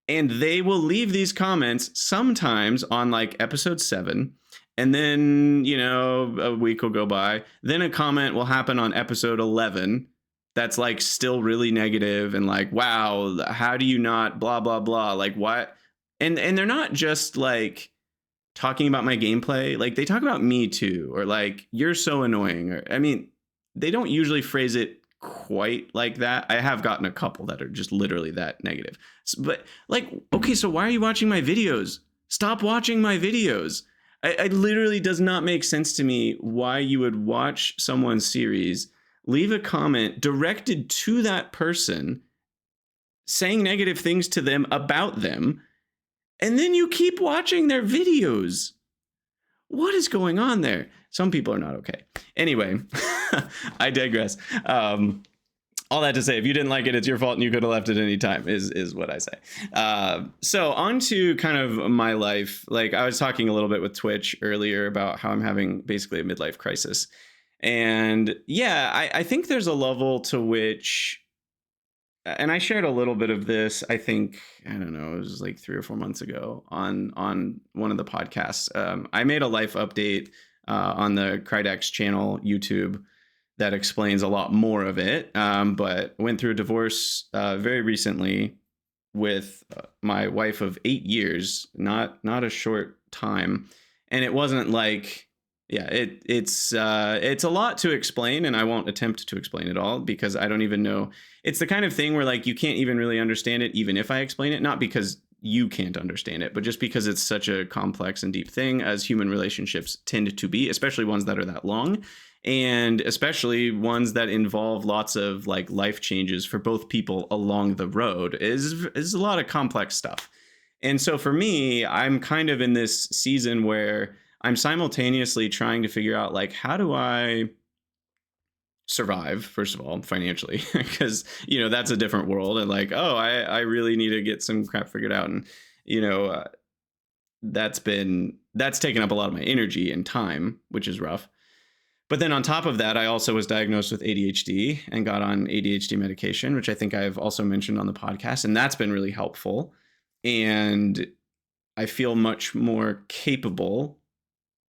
And they will leave these comments sometimes on episode 7. And then, a week will go by. Then a comment will happen on episode 11 that's still really negative and wow, how do you not blah, blah, blah. What? And they're not just talking about my gameplay. They talk about me too, or you're so annoying. Or, I mean, they don't usually phrase it quite like that. I have gotten a couple that are just literally that negative. But okay, so why are you watching my videos? Stop watching my videos. It literally does not make sense to me why you would watch someone's series, leave a comment directed to that person, saying negative things to them about them, and then you keep watching their videos. What is going on there? Some people are not okay. Anyway, I digress. All that to say, if you didn't like it, it's your fault, and you could have left at any time, is what I say. So on to kind of my life. I was talking a little bit with Twitch earlier about how I'm having basically a midlife crisis. And yeah, I think there's a level to which and I shared a little bit of this, I think, I don't know, it was like 3 or 4 months ago on one of the podcasts. I made a life update on the Krydex channel, YouTube, that explains a lot more of it. But went through a divorce very recently with my wife of 8 years, not a short time. And it wasn't like, yeah, it's a lot to explain, and I won't attempt to explain it all because I don't even know. It's the kind of thing where like you can't even really understand it, even if I explain it, not because you can't understand it, but just because it's such a complex and deep thing, as human relationships tend to be, especially ones that are that long, and especially ones that involve lots of like life changes for both people along the road is a lot of complex stuff. And so for me, I'm kind of in this season where I'm simultaneously trying to figure out like, how do I survive, first of all, financially, because that's a different world, and like, oh, I really need to get some crap figured out. And you know uh, that's taken up a lot of my energy and time, which is rough. But then on top of that, I also was diagnosed with ADHD and got on ADHD medication, which I think I've also mentioned on the podcast, and that's been really helpful. And I feel much more capable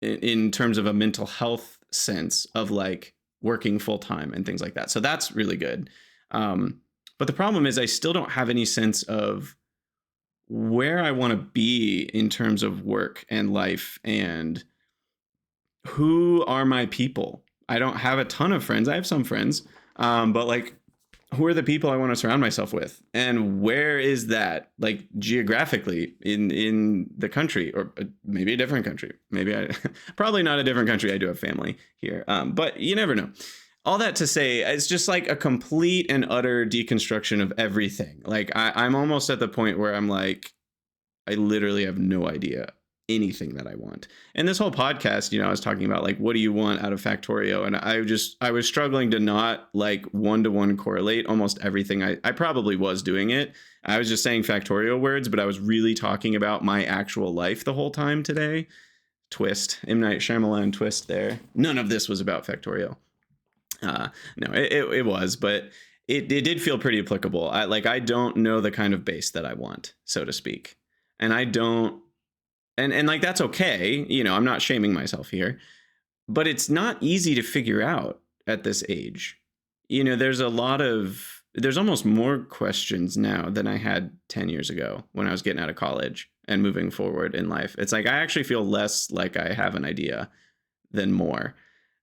in terms of a mental health sense of like working full time and things like that. So that's really good. But the problem is I still don't have any sense of where I want to be in terms of work and life, and who are my people. I don't have a ton of friends. I have some friends, but like, who are the people I want to surround myself with, and where is that like geographically in the country, or maybe a different country? Maybe I probably not a different country. I do have family here, but you never know. All that to say, it's just like a complete and utter deconstruction of everything. Like I'm almost at the point where I'm like, I literally have no idea anything that I want. And this whole podcast, I was talking about like, what do you want out of Factorio? And I was struggling to not like one-to-one correlate almost everything. I probably was doing it. I was just saying Factorio words, but I was really talking about my actual life the whole time today. Twist, M. Night Shyamalan twist there. None of this was about Factorio. No, it was, but it did feel pretty applicable. I don't know the kind of base that I want, so to speak. And I don't, and like, that's okay. I'm not shaming myself here, but it's not easy to figure out at this age. There's almost more questions now than I had 10 years ago when I was getting out of college and moving forward in life. It's like, I actually feel less like I have an idea than more.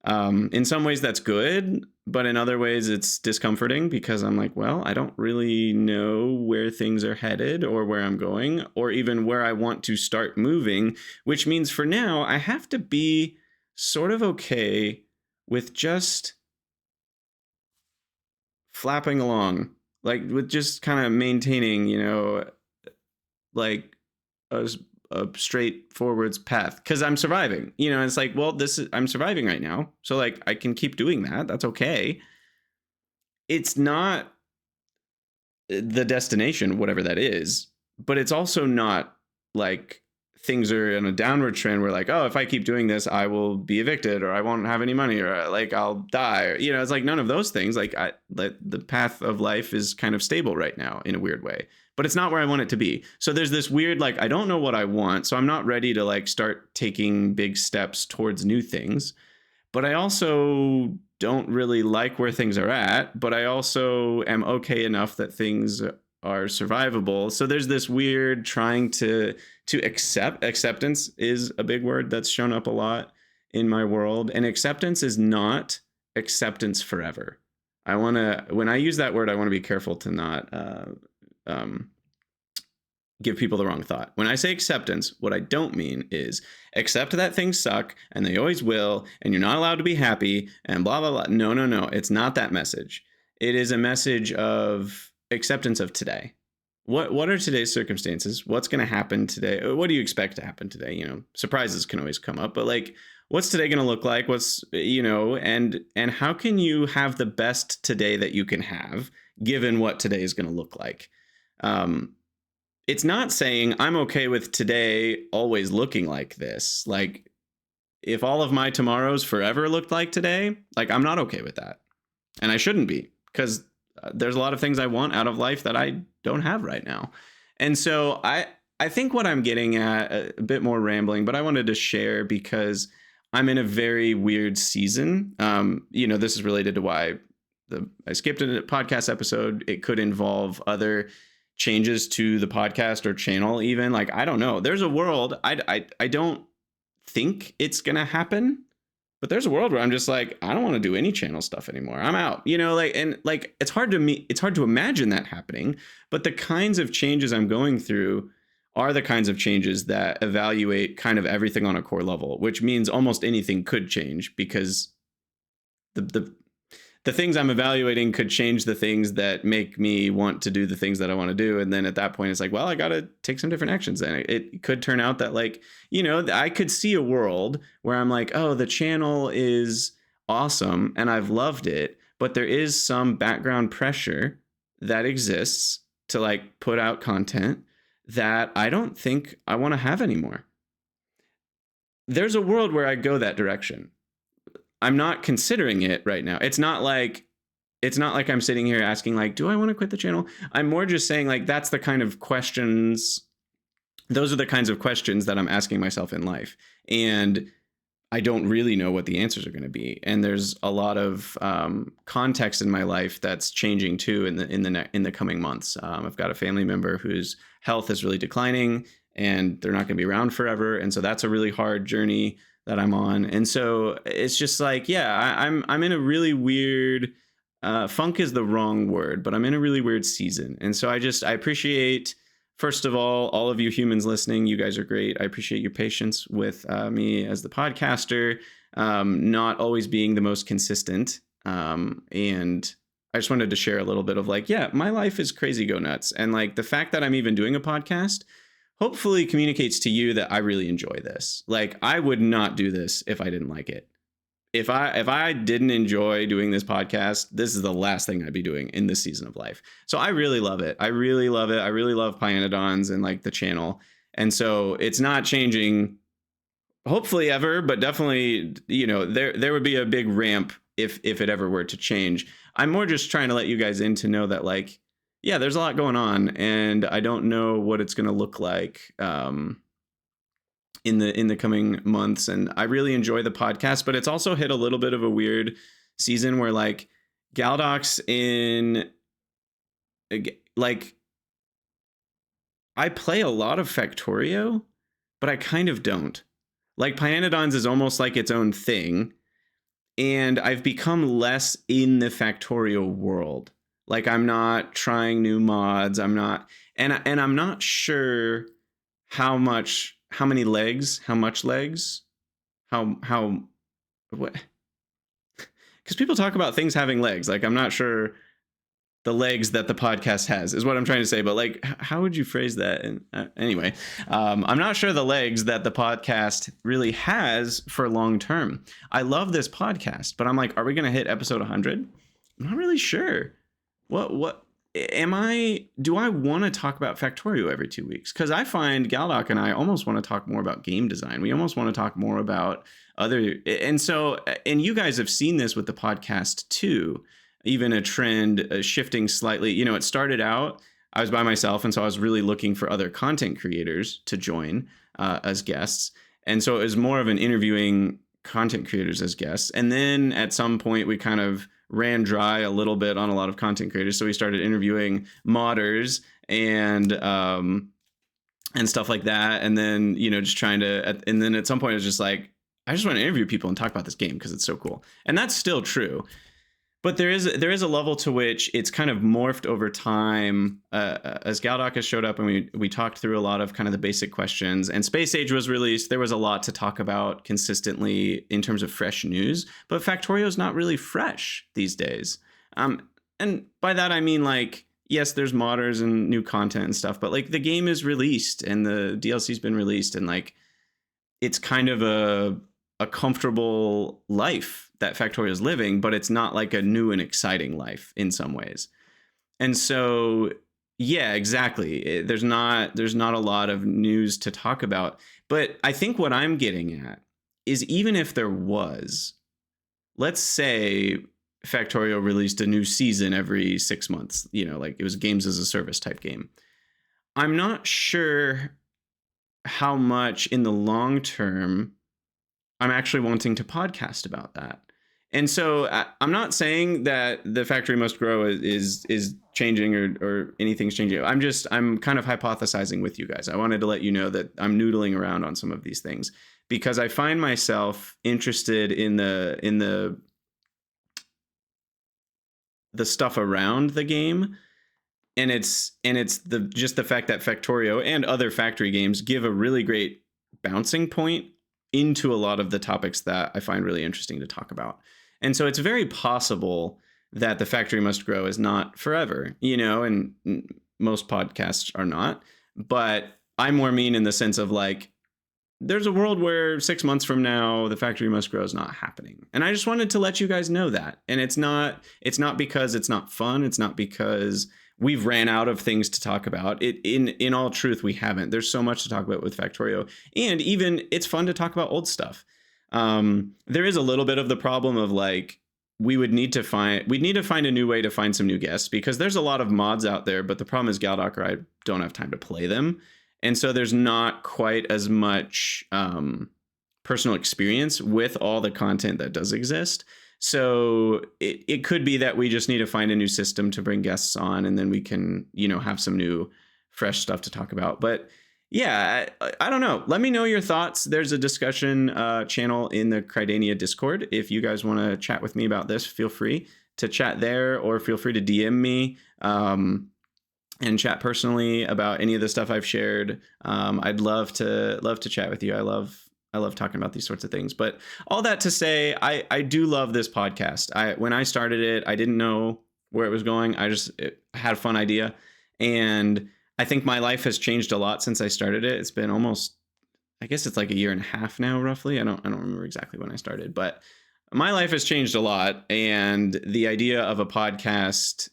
In some ways that's good, but in other ways it's discomforting because I'm like, well, I don't really know where things are headed or where I'm going or even where I want to start moving, which means for now I have to be sort of okay with just flapping along, like with just kind of maintaining, like a straightforward path, because I'm surviving. It's like, well, I'm surviving right now, so like I can keep doing that. That's okay. It's not the destination, whatever that is, but it's also not like things are in a downward trend where like, oh, if I keep doing this, I will be evicted, or I won't have any money, or like I'll die, or, it's like none of those things. Like the path of life is kind of stable right now in a weird way, but it's not where I want it to be. So there's this weird, like, I don't know what I want, so I'm not ready to like start taking big steps towards new things. But I also don't really like where things are at, but I also am okay enough that things are survivable. So there's this weird trying to acceptance is a big word that's shown up a lot in my world. And acceptance is not acceptance forever. When I use that word, I want to be careful to not give people the wrong thought. When I say acceptance, what I don't mean is accept that things suck and they always will, and you're not allowed to be happy and blah, blah, blah. No. It's not that message. It is a message of acceptance of today. What are today's circumstances? What's going to happen today? What do you expect to happen today? Surprises can always come up, but like, what's today going to look like? And how can you have the best today that you can have given what today is going to look like? It's not saying I'm okay with today always looking like this. Like, if all of my tomorrows forever looked like today, like, I'm not okay with that. And I shouldn't be, because there's a lot of things I want out of life that I don't have right now. And so I think what I'm getting at, a bit more rambling, but I wanted to share because I'm in a very weird season. This is related to why I skipped a podcast episode. It could involve other changes to the podcast or channel, even. Like, I don't know. There's a world. I don't think it's gonna happen, but there's a world where I'm just like, I don't want to do any channel stuff anymore. I'm out. It's hard to imagine that happening. But the kinds of changes I'm going through are the kinds of changes that evaluate kind of everything on a core level, which means almost anything could change, because the things I'm evaluating could change the things that make me want to do the things that I want to do. And then at that point, it's like, well, I got to take some different actions. And it could turn out that, like, I could see a world where I'm like, oh, the channel is awesome and I've loved it, but there is some background pressure that exists to, like, put out content that I don't think I want to have anymore. There's a world where I go that direction. I'm not considering it right now. It's not like I'm sitting here asking, like, do I want to quit the channel? I'm more just saying, like, that's the kind of questions. Those are the kinds of questions that I'm asking myself in life. And I don't really know what the answers are going to be. And there's a lot of context in my life that's changing too in the coming months. I've got a family member whose health is really declining, and they're not going to be around forever. And so that's a really hard journey that I'm on. And so it's just like, yeah, I'm in a really weird, funk is the wrong word, but I'm in a really weird season. And so I appreciate, first of all of you humans listening. You guys are great. I appreciate your patience with me as the podcaster, not always being the most consistent. And I just wanted to share a little bit of, like, yeah, my life is crazy go nuts. And, like, the fact that I'm even doing a podcast hopefully communicates to you that I really enjoy this. Like, I would not do this if I didn't like it. If I didn't enjoy doing this podcast, this is the last thing I'd be doing in this season of life. So I really love it. I really love it. I really love Pyanodons and, like, the channel. And so it's not changing, hopefully, ever, but definitely, there would be a big ramp if it ever were to change. I'm more just trying to let you guys in to know that, like, yeah, there's a lot going on, and I don't know what it's going to look like in the coming months. And I really enjoy the podcast, but it's also hit a little bit of a weird season where, like, Galdox like, I play a lot of Factorio, but I kind of don't. Like, Pyanodons is almost like its own thing, and I've become less in the Factorio world. Like, I'm not trying new mods. I'm not, and I'm not sure how much legs, what? Because people talk about things having legs. Like, I'm not sure the legs that the podcast has is what I'm trying to say. But, like, how would you phrase that? And anyway, I'm not sure the legs that the podcast really has for long term. I love this podcast, but I'm like, are we going to hit episode 100? I'm not really sure. What do I want to talk about Factorio every 2 weeks? Because I find Galdoc and I almost want to talk more about game design. We almost want to talk more about other, and you guys have seen this with the podcast too, even a trend shifting slightly. It started out, I was by myself, and so I was really looking for other content creators to join as guests. And so it was more of an interviewing content creators as guests. And then at some point we kind of ran dry a little bit on a lot of content creators. So we started interviewing modders and stuff like that. And then, just trying to, and then at some point it was just like, I just want to interview people and talk about this game because it's so cool. And that's still true. But there is a level to which it's kind of morphed over time as Galdoc has showed up, and we talked through a lot of kind of the basic questions, and Space Age was released. There was a lot to talk about consistently in terms of fresh news, but Factorio is not really fresh these days. And by that, I mean, like, yes, there's modders and new content and stuff, but, like, the game is released and the DLC's been released, and, like, it's kind of a comfortable life that Factorio is living, but it's not like a new and exciting life in some ways. And so, yeah, exactly. There's not a lot of news to talk about. But I think what I'm getting at is, even if there was, let's say Factorio released a new season every 6 months, like it was games as a service type game. I'm not sure how much in the long term I'm actually wanting to podcast about that. And so I'm not saying that the Factory Must Grow is changing or anything's changing. I'm kind of hypothesizing with you guys. I wanted to let you know that I'm noodling around on some of these things because I find myself interested in the stuff around the game. And it's the fact that Factorio and other Factory games give a really great bouncing point into a lot of the topics that I find really interesting to talk about. And so it's very possible that the Factory Must Grow is not forever, and most podcasts are not. But I more mean in the sense of like, there's a world where 6 months from now, the Factory Must Grow is not happening. And I just wanted to let you guys know that. And it's not because it's not fun. It's not because we've ran out of things to talk about. In all truth, we haven't. There's so much to talk about with Factorio. And even it's fun to talk about old stuff. There is a little bit of the problem of like, we'd need to find a new way to find some new guests because there's a lot of mods out there, but the problem is Galdoc or I don't have time to play them. And so there's not quite as much personal experience with all the content that does exist. So it could be that we just need to find a new system to bring guests on, and then we can, have some new, fresh stuff to talk about. But yeah, I don't know. Let me know your thoughts. There's a discussion channel in the Crydania Discord. If you guys want to chat with me about this, feel free to chat there, or feel free to DM me. And chat personally about any of the stuff I've shared. I'd love to chat with you. I love talking about these sorts of things. But all that to say, I do love this podcast. When I started it, I didn't know where it was going. I had a fun idea, and I think my life has changed a lot since I started it. It's been almost, I guess it's like a year and a half now, roughly. I don't remember exactly when I started, but my life has changed a lot, and the idea of a podcast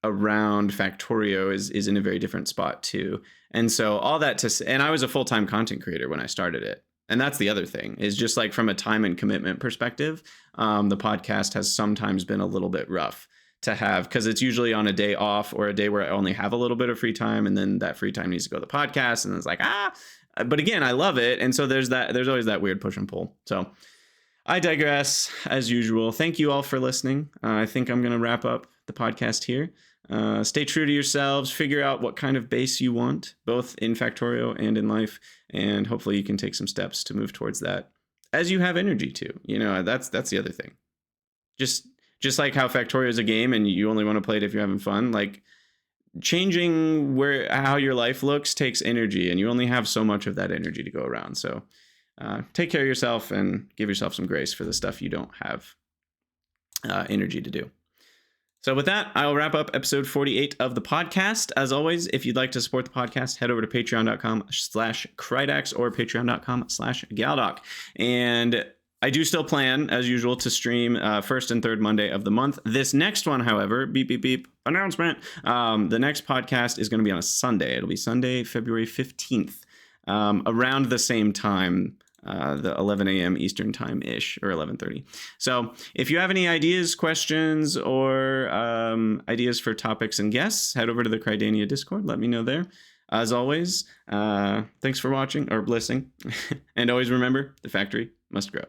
around Factorio is in a very different spot too. And so all that to say, and I was a full-time content creator when I started it. And that's the other thing, is just like from a time and commitment perspective, the podcast has sometimes been a little bit rough to have, because it's usually on a day off or a day where I only have a little bit of free time, and then that free time needs to go to the podcast, and it's like, but again, I love it. And so there's always that weird push and pull. So I digress as usual. Thank you all for listening. I think I'm going to wrap up the podcast here. Stay true to yourselves, figure out what kind of base you want, both in Factorio and in life, and hopefully you can take some steps to move towards that as you have energy to. That's the other thing. Just like how Factorio is a game and you only want to play it if you're having fun, like changing how your life looks takes energy, and you only have so much of that energy to go around. So take care of yourself and give yourself some grace for the stuff you don't have energy to do. So with that, I'll wrap up episode 48 of the podcast. As always, if you'd like to support the podcast, head over to patreon.com/Krydax or patreon.com/Galdoc. And I do still plan, as usual, to stream first and third Monday of the month. This next one, however, beep, beep, beep, announcement. The next podcast is going to be on a Sunday. It'll be Sunday, February 15th, around the same time. The 11 a.m. Eastern time-ish, or 11:30. So if you have any ideas, questions, or ideas for topics and guests, head over to the Crydania Discord. Let me know there. As always, thanks for watching or listening. And always remember, the factory must grow.